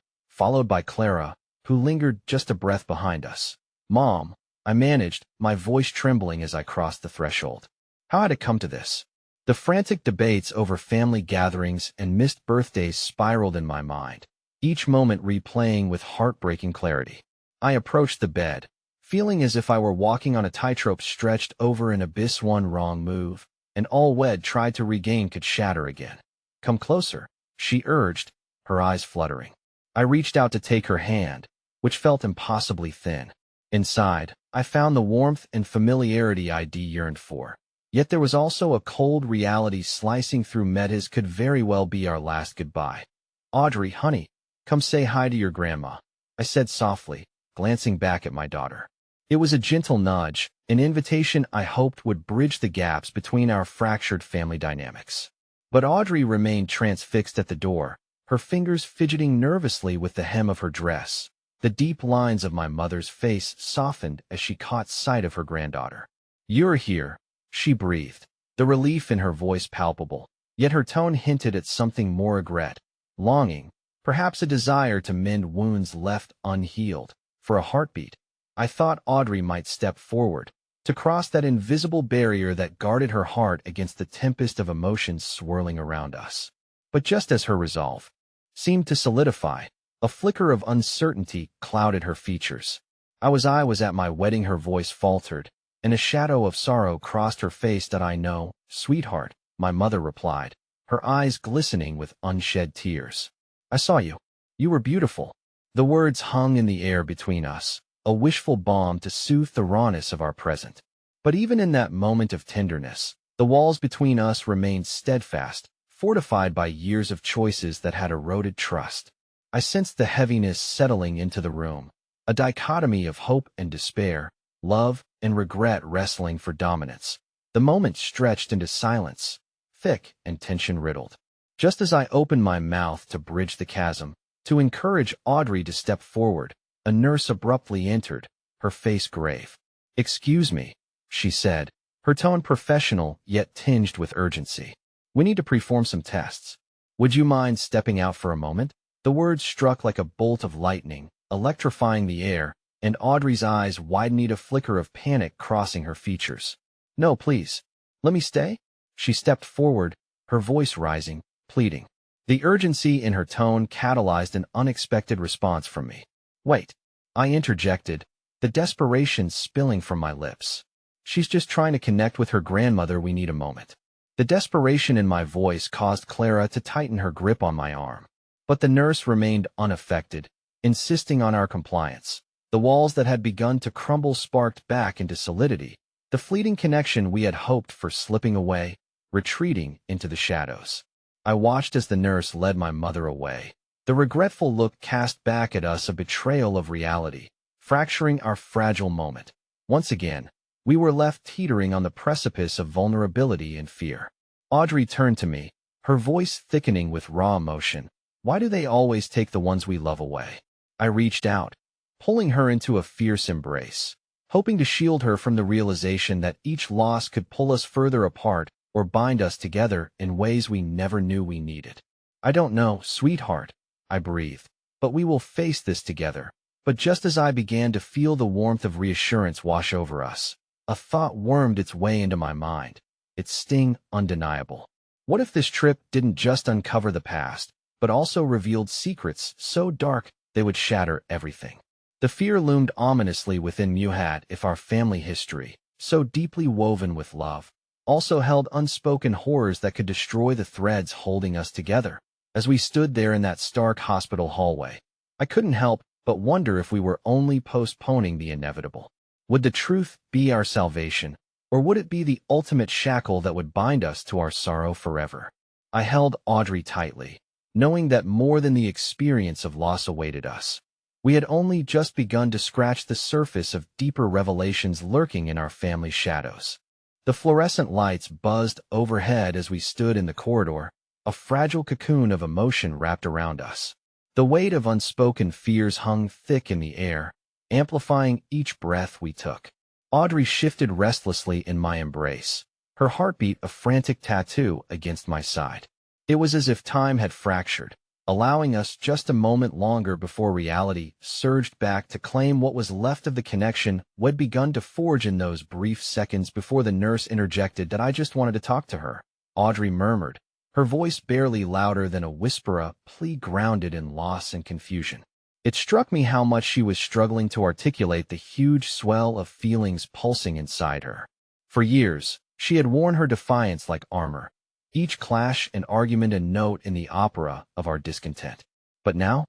by Clara, who lingered just a breath behind us. "Mom," I managed, my voice trembling as I crossed the threshold. How had it come to this? The frantic debates over family gatherings and missed birthdays spiraled in my mind, each moment replaying with heartbreaking clarity. I approached the bed, feeling as if I were walking on a tightrope stretched over an abyss. One wrong move, and all we'd tried to regain could shatter again. "Come closer," she urged, her eyes fluttering. I reached out to take her hand, which felt impossibly thin. Inside, I found the warmth and familiarity I'd yearned for. Yet there was also a cold reality slicing through me. This could very well be our last goodbye. "Audrey, honey, come say hi to your grandma," I said softly, glancing back at my daughter. It was a gentle nudge, an invitation I hoped would bridge the gaps between our fractured family dynamics. But Audrey remained transfixed at the door, her fingers fidgeting nervously with the hem of her dress. The deep lines of my mother's face softened as she caught sight of her granddaughter. "You're here," she breathed, the relief in her voice palpable, yet her tone hinted at something more: regret, longing, perhaps a desire to mend wounds left unhealed. For a heartbeat, I thought Audrey might step forward, to cross that invisible barrier that guarded her heart against the tempest of emotions swirling around us. But just as her resolve seemed to solidify. A flicker of uncertainty clouded her features. I was at my wedding, her voice faltered, and a shadow of sorrow crossed her face. That I know, sweetheart, my mother replied, her eyes glistening with unshed tears. I saw you. You were beautiful. The words hung in the air between us, a wishful balm to soothe the rawness of our present. But even in that moment of tenderness, the walls between us remained steadfast, fortified by years of choices that had eroded trust. I sensed the heaviness settling into the room, a dichotomy of hope and despair, love and regret wrestling for dominance. The moment stretched into silence, thick and tension-riddled. Just as I opened my mouth to bridge the chasm, to encourage Audrey to step forward, a nurse abruptly entered, her face grave. "Excuse me," she said, her tone professional yet tinged with urgency. "We need to perform some tests. Would you mind stepping out for a moment?" The words struck like a bolt of lightning, electrifying the air, and Audrey's eyes widened, a flicker of panic crossing her features. "No, please. Let me stay?" She stepped forward, her voice rising, pleading. The urgency in her tone catalyzed an unexpected response from me. "Wait," I interjected, the desperation spilling from my lips. "She's just trying to connect with her grandmother. We need a moment." The desperation in my voice caused Clara to tighten her grip on my arm. But the nurse remained unaffected, insisting on our compliance. The walls that had begun to crumble sparked back into solidity, the fleeting connection we had hoped for slipping away, retreating into the shadows. I watched as the nurse led my mother away. The regretful look cast back at us, a betrayal of reality, fracturing our fragile moment. Once again, we were left teetering on the precipice of vulnerability and fear. Audrey turned to me, her voice thickening with raw emotion. "Why do they always take the ones we love away?" I reached out, pulling her into a fierce embrace, hoping to shield her from the realization that each loss could pull us further apart or bind us together in ways we never knew we needed. "I don't know, sweetheart," I breathed, "but we will face this together." But just as I began to feel the warmth of reassurance wash over us, a thought wormed its way into my mind, its sting undeniable. What if this trip didn't just uncover the past, but also revealed secrets so dark they would shatter everything? The fear loomed ominously within me. If our family history, so deeply woven with love, also held unspoken horrors that could destroy the threads holding us together. As we stood there in that stark hospital hallway, I couldn't help but wonder if we were only postponing the inevitable. Would the truth be our salvation, or would it be the ultimate shackle that would bind us to our sorrow forever? I held Audrey tightly, knowing that more than the experience of loss awaited us. We had only just begun to scratch the surface of deeper revelations lurking in our family shadows. The fluorescent lights buzzed overhead as we stood in the corridor, a fragile cocoon of emotion wrapped around us. The weight of unspoken fears hung thick in the air, amplifying each breath we took. Audrey shifted restlessly in my embrace, her heartbeat a frantic tattoo against my side. It was as if time had fractured, allowing us just a moment longer before reality surged back to claim what was left of the connection we'd begun to forge in those brief seconds before the nurse interjected that I just wanted to talk to her. Audrey murmured, her voice barely louder than a whisper, a plea grounded in loss and confusion. It struck me how much she was struggling to articulate the huge swell of feelings pulsing inside her. For years, she had worn her defiance like armor, each clash and argument a note in the opera of our discontent. But now,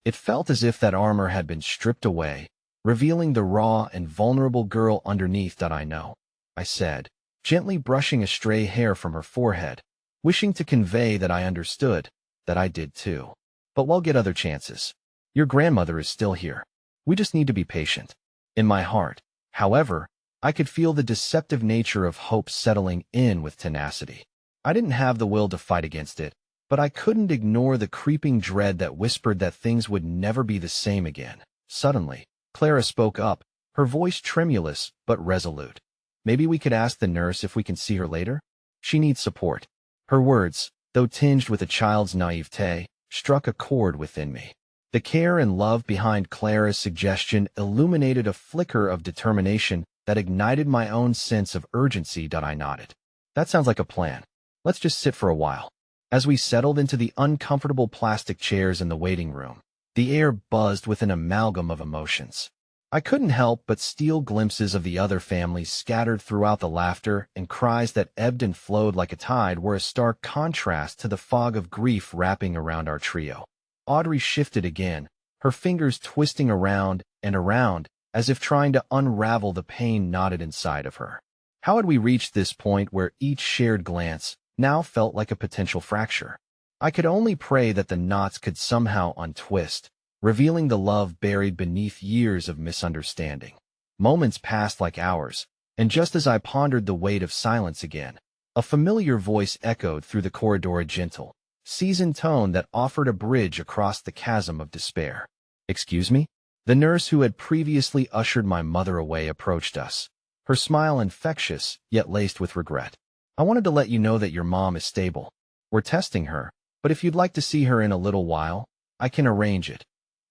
it felt as if that armor had been stripped away, revealing the raw and vulnerable girl underneath. "That I know," I said, gently brushing a stray hair from her forehead, wishing to convey that I understood, that I did too. "But we'll get other chances. Your grandmother is still here. We just need to be patient." In my heart, however, I could feel the deceptive nature of hope settling in with tenacity. I didn't have the will to fight against it, but I couldn't ignore the creeping dread that whispered that things would never be the same again. Suddenly, Clara spoke up, her voice tremulous but resolute. "Maybe we could ask the nurse if we can see her later? She needs support." Her words, though tinged with a child's naivete, struck a chord within me. The care and love behind Clara's suggestion illuminated a flicker of determination that ignited my own sense of urgency. I nodded. "That sounds like a plan. Let's just sit for a while." As we settled into the uncomfortable plastic chairs in the waiting room, the air buzzed with an amalgam of emotions. I couldn't help but steal glimpses of the other families scattered throughout the laughter, and cries that ebbed and flowed like a tide were a stark contrast to the fog of grief wrapping around our trio. Audrey shifted again, her fingers twisting around and around, as if trying to unravel the pain knotted inside of her. How had we reached this point where each shared glance now felt like a potential fracture? I could only pray that the knots could somehow untwist, revealing the love buried beneath years of misunderstanding. Moments passed like hours, and just as I pondered the weight of silence again, a familiar voice echoed through the corridor, a gentle, seasoned tone that offered a bridge across the chasm of despair. "Excuse me?" The nurse who had previously ushered my mother away approached us, her smile infectious yet laced with regret. "I wanted to let you know that your mom is stable. We're testing her, but if you'd like to see her in a little while, I can arrange it."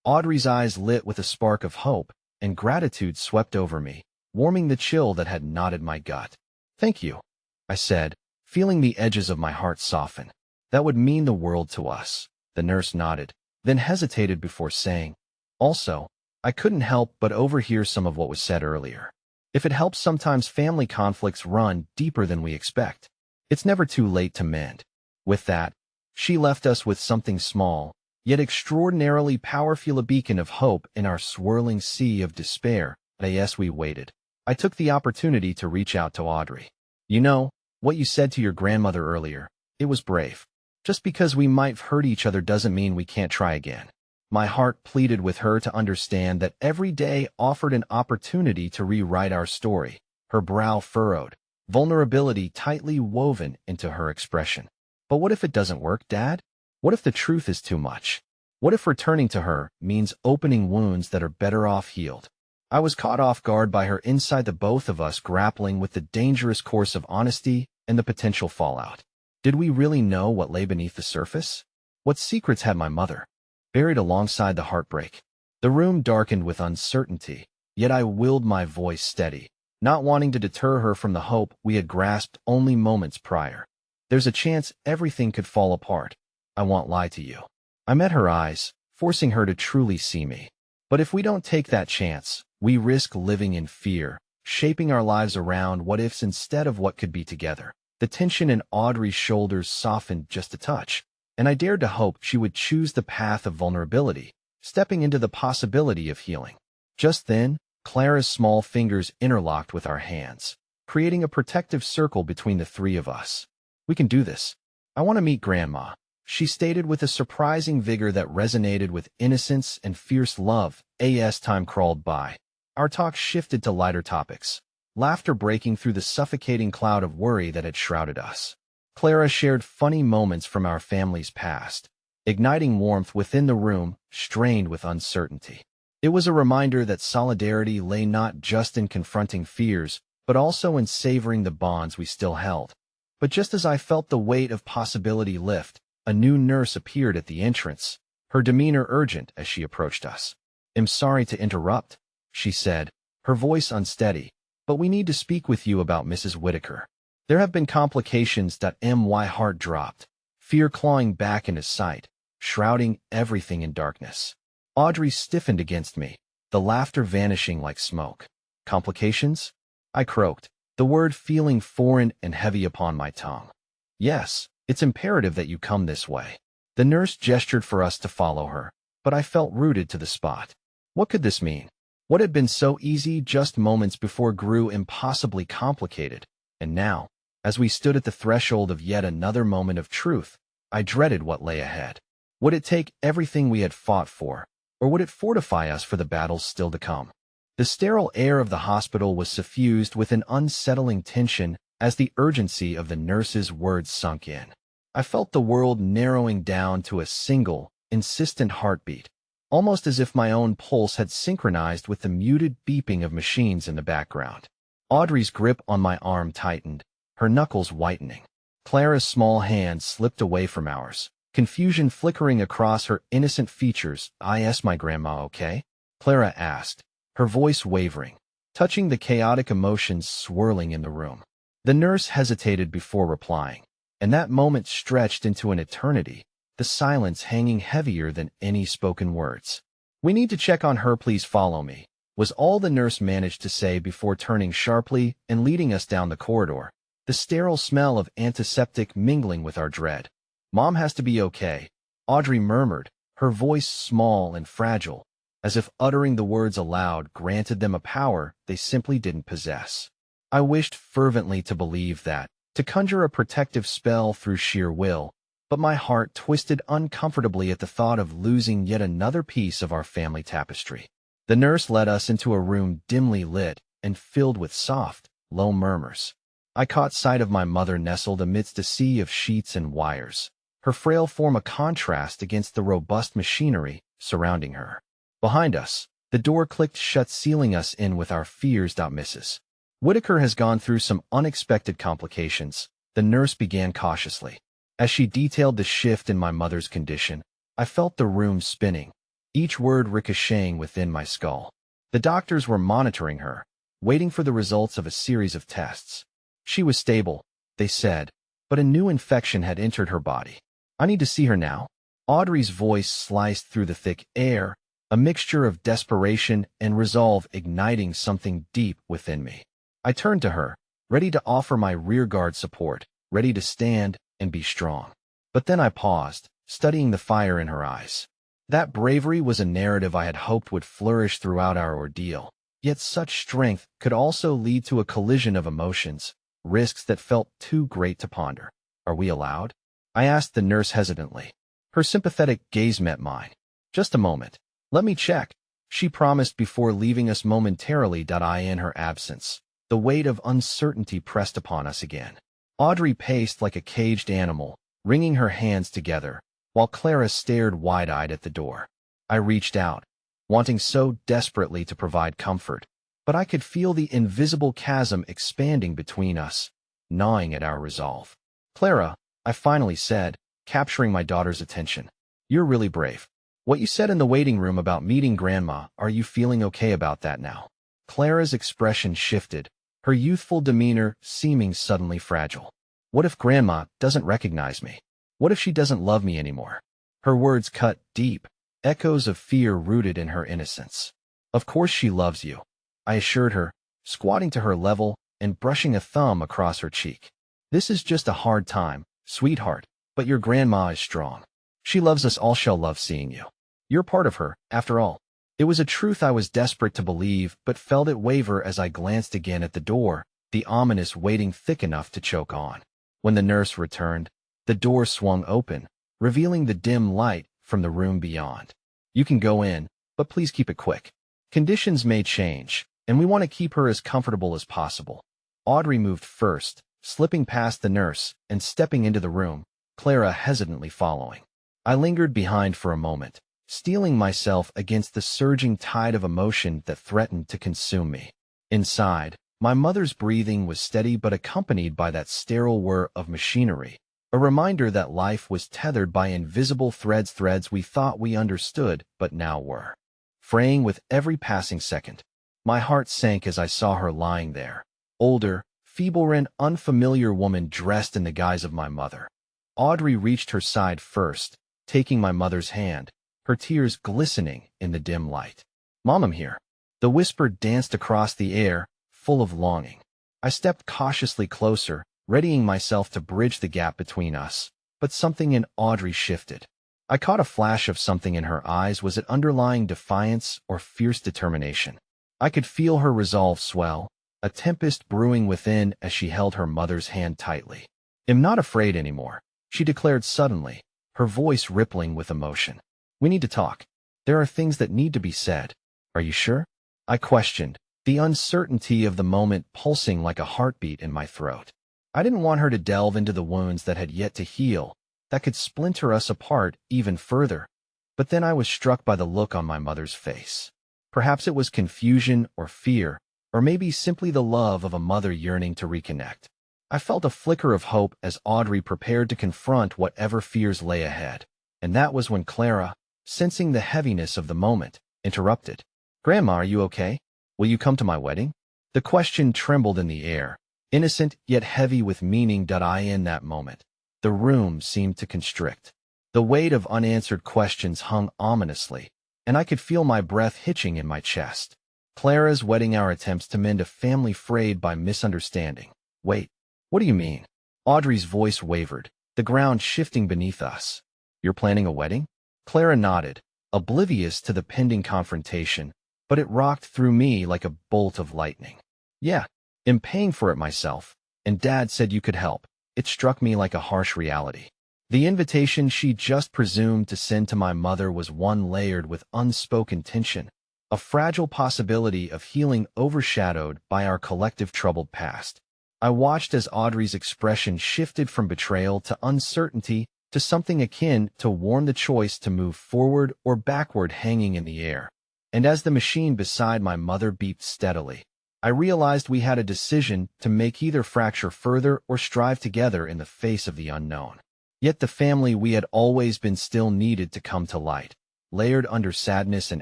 Audrey's eyes lit with a spark of hope, and gratitude swept over me, warming the chill that had knotted my gut. "Thank you," I said, feeling the edges of my heart soften. "That would mean the world to us." The nurse nodded, then hesitated before saying, "Also, I couldn't help but overhear some of what was said earlier. If it helps, sometimes family conflicts run deeper than we expect. It's never too late to mend." With that, she left us with something small, yet extraordinarily powerful, a beacon of hope in our swirling sea of despair. As we waited, I took the opportunity to reach out to Audrey. "You know, what you said to your grandmother earlier, it was brave. Just because we might have hurt each other doesn't mean we can't try again." My heart pleaded with her to understand that every day offered an opportunity to rewrite our story. Her brow furrowed, vulnerability tightly woven into her expression. "But what if it doesn't work, Dad? What if the truth is too much? What if returning to her means opening wounds that are better off healed?" I was caught off guard by her insight, the both of us grappling with the dangerous course of honesty and the potential fallout. Did we really know what lay beneath the surface? What secrets had my mother buried alongside the heartbreak? The room darkened with uncertainty, yet I willed my voice steady, not wanting to deter her from the hope we had grasped only moments prior. "There's a chance everything could fall apart. I won't lie to you." I met her eyes, forcing her to truly see me. "But if we don't take that chance, we risk living in fear, shaping our lives around what-ifs instead of what could be together." The tension in Audrey's shoulders softened just a touch, and I dared to hope she would choose the path of vulnerability, stepping into the possibility of healing. Just then, Clara's small fingers interlocked with our hands, creating a protective circle between the three of us. "We can do this. I want to meet Grandma," she stated with a surprising vigor that resonated with innocence and fierce love. As time crawled by, our talk shifted to lighter topics, laughter breaking through the suffocating cloud of worry that had shrouded us. Clara shared funny moments from our family's past, igniting warmth within the room strained with uncertainty. It was a reminder that solidarity lay not just in confronting fears, but also in savoring the bonds we still held. But just as I felt the weight of possibility lift, a new nurse appeared at the entrance, her demeanor urgent as she approached us. "I'm sorry to interrupt," she said, her voice unsteady, "but we need to speak with you about Mrs. Whitaker. There have been complications." My heart dropped, fear clawing back into sight, shrouding everything in darkness. Audrey stiffened against me, the laughter vanishing like smoke. "Complications?" I croaked, the word feeling foreign and heavy upon my tongue. "Yes, it's imperative that you come this way." The nurse gestured for us to follow her, but I felt rooted to the spot. What could this mean? What had been so easy just moments before grew impossibly complicated, and now, as we stood at the threshold of yet another moment of truth, I dreaded what lay ahead. Would it take everything we had fought for, or would it fortify us for the battles still to come? The sterile air of the hospital was suffused with an unsettling tension as the urgency of the nurse's words sunk in. I felt the world narrowing down to a single, insistent heartbeat, almost as if my own pulse had synchronized with the muted beeping of machines in the background. Audrey's grip on my arm tightened, her knuckles whitening. Clara's small hand slipped away from ours, confusion flickering across her innocent features. "Is my grandma okay?" Clara asked, her voice wavering, touching the chaotic emotions swirling in the room. The nurse hesitated before replying. and that moment stretched into an eternity, the silence hanging heavier than any spoken words. "We need to check on her, please follow me," was all the nurse managed to say before turning sharply and leading us down the corridor, the sterile smell of antiseptic mingling with our dread. "Mom has to be okay," Audrey murmured, her voice small and fragile, as if uttering the words aloud granted them a power they simply didn't possess. I wished fervently to believe that, to conjure a protective spell through sheer will, but my heart twisted uncomfortably at the thought of losing yet another piece of our family tapestry. The nurse led us into a room dimly lit and filled with soft, low murmurs. I caught sight of my mother nestled amidst a sea of sheets and wires, her frail form a contrast against the robust machinery surrounding her. Behind us, the door clicked shut, sealing us in with our fears. "Mrs. Whitaker has gone through some unexpected complications," the nurse began cautiously. As she detailed the shift in my mother's condition, I felt the room spinning, each word ricocheting within my skull. The doctors were monitoring her, waiting for the results of a series of tests. She was stable, they said, but a new infection had entered her body. "I need to see her now." Audrey's voice sliced through the thick air, a mixture of desperation and resolve igniting something deep within me. I turned to her, ready to offer my rearguard support, ready to stand and be strong. But then I paused, studying the fire in her eyes. That bravery was a narrative I had hoped would flourish throughout our ordeal. Yet such strength could also lead to a collision of emotions, risks that felt too great to ponder. "Are we allowed?" I asked the nurse hesitantly. Her sympathetic gaze met mine. "Just a moment. Let me check," she promised before leaving us momentarily. In her absence, the weight of uncertainty pressed upon us again. Audrey paced like a caged animal, wringing her hands together, while Clara stared wide-eyed at the door. I reached out, wanting so desperately to provide comfort, but I could feel the invisible chasm expanding between us, gnawing at our resolve. "Clara," I finally said, capturing my daughter's attention, "you're really brave. What you said in the waiting room about meeting Grandma, are you feeling okay about that now?" Clara's expression shifted, her youthful demeanor seeming suddenly fragile. "What if Grandma doesn't recognize me? What if she doesn't love me anymore?" Her words cut deep, echoes of fear rooted in her innocence. "Of course she loves you," I assured her, squatting to her level and brushing a thumb across her cheek. "This is just a hard time, sweetheart, but your grandma is strong. She loves us all. She'll love seeing you. You're part of her, after all." It was a truth I was desperate to believe, but felt it waver as I glanced again at the door, the ominous waiting thick enough to choke on. When the nurse returned, the door swung open, revealing the dim light from the room beyond. "You can go in, but please keep it quick. Conditions may change, and we want to keep her as comfortable as possible." Audrey moved first, slipping past the nurse and stepping into the room, Clara hesitantly following. I lingered behind for a moment, steeling myself against the surging tide of emotion that threatened to consume me. Inside, my mother's breathing was steady but accompanied by that sterile whir of machinery, a reminder that life was tethered by invisible threads we thought we understood but now were fraying with every passing second. My heart sank as I saw her lying there, older, feeble, an unfamiliar woman dressed in the guise of my mother. Audrey reached her side first, taking my mother's hand, her tears glistening in the dim light. "Mom, I'm here." The whisper danced across the air, full of longing. I stepped cautiously closer, readying myself to bridge the gap between us, but something in Audrey shifted. I caught a flash of something in her eyes. Was it underlying defiance or fierce determination? I could feel her resolve swell, a tempest brewing within as she held her mother's hand tightly. "I'm not afraid anymore," she declared suddenly, her voice rippling with emotion. "We need to talk. There are things that need to be said." "Are you sure?" I questioned, the uncertainty of the moment pulsing like a heartbeat in my throat. I didn't want her to delve into the wounds that had yet to heal, that could splinter us apart even further. But then I was struck by the look on my mother's face. Perhaps it was confusion or fear, or maybe simply the love of a mother yearning to reconnect. I felt a flicker of hope as Audrey prepared to confront whatever fears lay ahead. And that was when Clara, sensing the heaviness of the moment, interrupted. "Grandma, are you okay? Will you come to my wedding?" The question trembled in the air, innocent yet heavy with meaning. In that moment, The room seemed to constrict. The weight of unanswered questions hung ominously, and I could feel my breath hitching in my chest. Clara's wedding, our attempts to mend a family frayed by misunderstanding. Wait, what do you mean? Audrey's voice wavered, the ground shifting beneath us. You're planning a wedding? Clara nodded, oblivious to the pending confrontation, but it rocked through me like a bolt of lightning. Yeah, I'm paying for it myself, and Dad said you could help. It struck me like a harsh reality. The invitation she just presumed to send to my mother was one layered with unspoken tension, a fragile possibility of healing overshadowed by our collective troubled past. I watched as Audrey's expression shifted from betrayal to uncertainty to something akin to warn the choice to move forward or backward hanging in the air. And as the machine beside my mother beeped steadily, I realized we had a decision to make: either fracture further or strive together in the face of the unknown. Yet the family we had always been still needed to come to light, layered under sadness and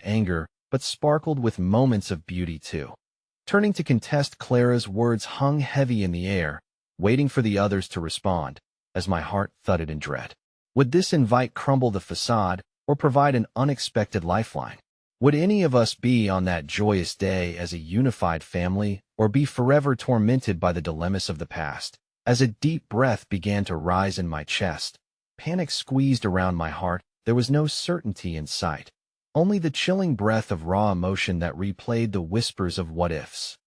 anger, but sparkled with moments of beauty too. Turning to contest, Clara's words hung heavy in the air, waiting for the others to respond, as my heart thudded in dread. Would this invite crumble the facade or provide an unexpected lifeline? Would any of us be on that joyous day as a unified family, or be forever tormented by the dilemmas of the past? As a deep breath began to rise in my chest, panic squeezed around my heart. There was no certainty in sight, only the chilling breath of raw emotion that replayed the whispers of what-ifs.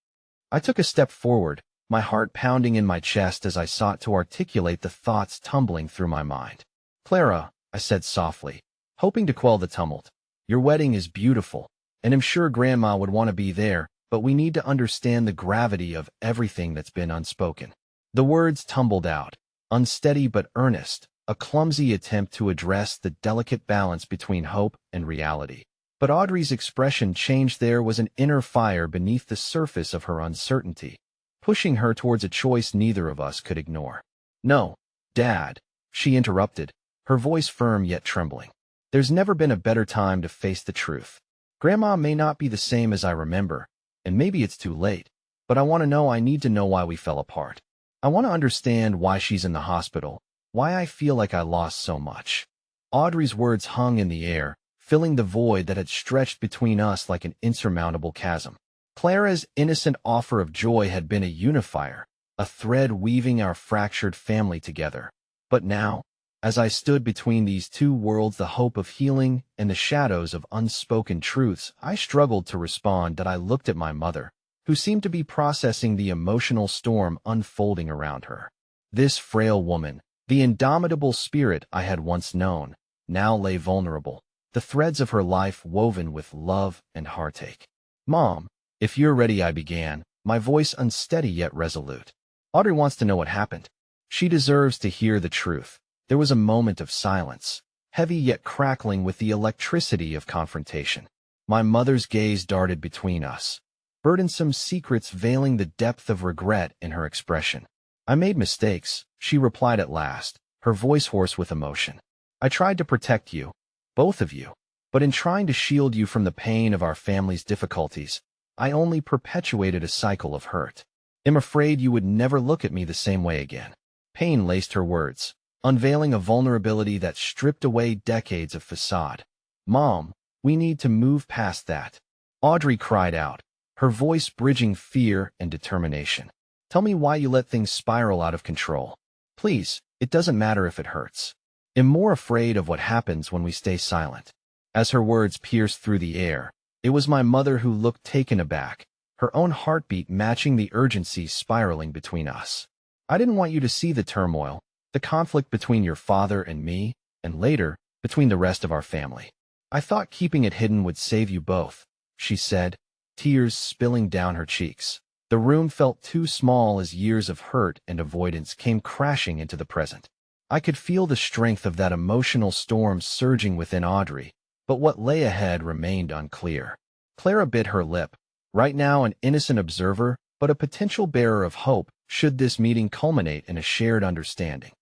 I took a step forward, my heart pounding in my chest as I sought to articulate the thoughts tumbling through my mind. Clara, I said softly, hoping to quell the tumult, your wedding is beautiful, and I'm sure Grandma would want to be there, but we need to understand the gravity of everything that's been unspoken. The words tumbled out, unsteady but earnest, a clumsy attempt to address the delicate balance between hope and reality. But Audrey's expression changed. There was an inner fire beneath the surface of her uncertainty, pushing her towards a choice neither of us could ignore. No, Dad, she interrupted, her voice firm yet trembling. There's never been a better time to face the truth. Grandma may not be the same as I remember, and maybe it's too late, but I need to know why we fell apart. I want to understand why she's in the hospital, why I feel like I lost so much. Audrey's words hung in the air, filling the void that had stretched between us like an insurmountable chasm. Clara's innocent offer of joy had been a unifier, a thread weaving our fractured family together. But now, as I stood between these two worlds, the hope of healing and the shadows of unspoken truths, I struggled to respond. That I looked at my mother, who seemed to be processing the emotional storm unfolding around her. This frail woman, the indomitable spirit I had once known, now lay vulnerable, the threads of her life woven with love and heartache. Mom, if you're ready, I began, my voice unsteady yet resolute. Audrey wants to know what happened. She deserves to hear the truth. There was a moment of silence, heavy yet crackling with the electricity of confrontation. My mother's gaze darted between us, burdensome secrets veiling the depth of regret in her expression. I made mistakes, she replied at last, her voice hoarse with emotion. I tried to protect you, both of you, but in trying to shield you from the pain of our family's difficulties, I only perpetuated a cycle of hurt. I'm afraid you would never look at me the same way again. Pain laced her words, unveiling a vulnerability that stripped away decades of facade. Mom, we need to move past that. Audrey cried out, her voice bridging fear and determination. Tell me why you let things spiral out of control. Please, it doesn't matter if it hurts. I'm more afraid of what happens when we stay silent. As her words pierced through the air, it was my mother who looked taken aback, her own heartbeat matching the urgency spiraling between us. I didn't want you to see the turmoil, the conflict between your father and me, and later, between the rest of our family. I thought keeping it hidden would save you both, she said, tears spilling down her cheeks. The room felt too small as years of hurt and avoidance came crashing into the present. I could feel the strength of that emotional storm surging within Audrey, but what lay ahead remained unclear. Clara bit her lip, right now an innocent observer, but a potential bearer of hope should this meeting culminate in a shared understanding.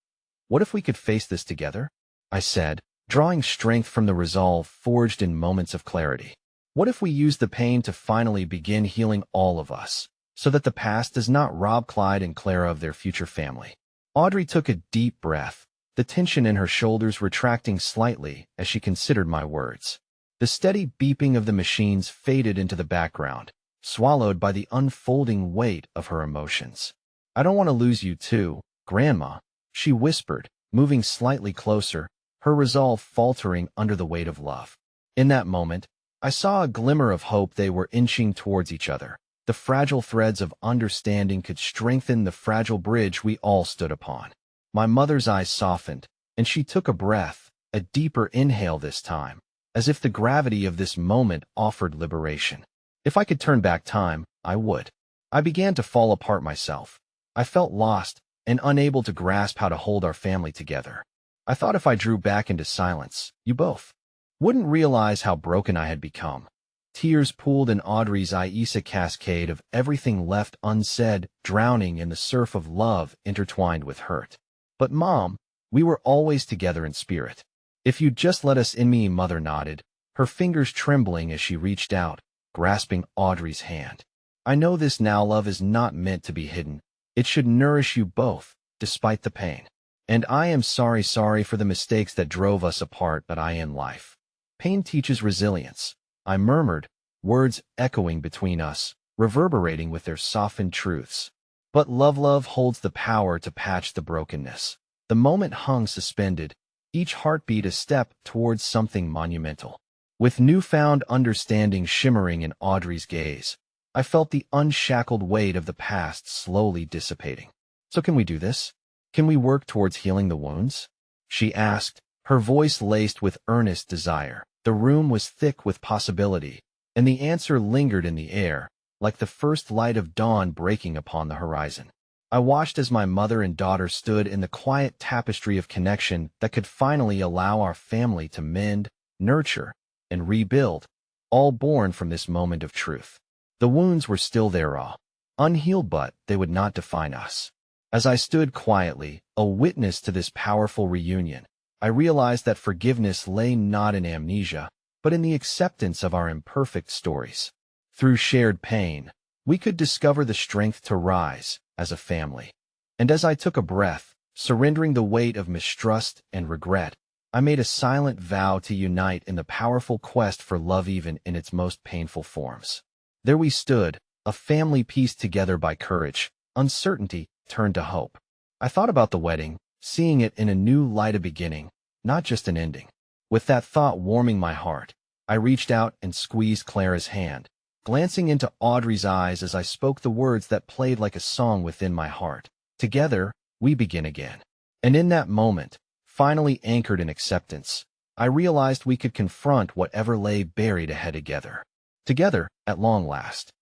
What if we could face this together? I said, drawing strength from the resolve forged in moments of clarity. What if we use the pain to finally begin healing all of us, so that the past does not rob Clyde and Clara of their future family? Audrey took a deep breath, the tension in her shoulders retracting slightly as she considered my words. The steady beeping of the machines faded into the background, swallowed by the unfolding weight of her emotions. "I don't want to lose you too, Grandma," she whispered, moving slightly closer, her resolve faltering under the weight of love. In that moment, I saw a glimmer of hope. They were inching towards each other. The fragile threads of understanding could strengthen the fragile bridge we all stood upon. My mother's eyes softened, and she took a breath, a deeper inhale this time, as if the gravity of this moment offered liberation. If I could turn back time, I would. I began to fall apart myself. I felt lost and unable to grasp how to hold our family together. I thought if I drew back into silence, you both wouldn't realize how broken I had become. Tears pooled in Audrey's eyes, a cascade of everything left unsaid, drowning in the surf of love intertwined with hurt. "But Mom, we were always together in spirit. If you'd just let us in." Me, Mother nodded, her fingers trembling as she reached out, grasping Audrey's hand. "I know this now. Love is not meant to be hidden. It should nourish you both, despite the pain. And I am sorry for the mistakes that drove us apart, but I in life. Pain teaches resilience," I murmured, words echoing between us, reverberating with their softened truths. "But love holds the power to patch the brokenness." The moment hung suspended, each heartbeat a step towards something monumental. With newfound understanding shimmering in Audrey's gaze, I felt the unshackled weight of the past slowly dissipating. "So can we do this? Can we work towards healing the wounds?" she asked, her voice laced with earnest desire. The room was thick with possibility, and the answer lingered in the air, like the first light of dawn breaking upon the horizon. I watched as my mother and daughter stood in the quiet tapestry of connection that could finally allow our family to mend, nurture, and rebuild, all born from this moment of truth. The wounds were still there, all unhealed, but they would not define us. As I stood quietly, a witness to this powerful reunion, I realized that forgiveness lay not in amnesia, but in the acceptance of our imperfect stories. Through shared pain, we could discover the strength to rise as a family. And as I took a breath, surrendering the weight of mistrust and regret, I made a silent vow to unite in the powerful quest for love even in its most painful forms. There we stood, a family pieced together by courage, uncertainty turned to hope. I thought about the wedding, seeing it in a new light, a beginning, not just an ending. With that thought warming my heart, I reached out and squeezed Clara's hand, glancing into Audrey's eyes as I spoke the words that played like a song within my heart. "Together, we begin again." And in that moment, finally anchored in acceptance, I realized we could confront whatever lay buried ahead together. Together, at long last.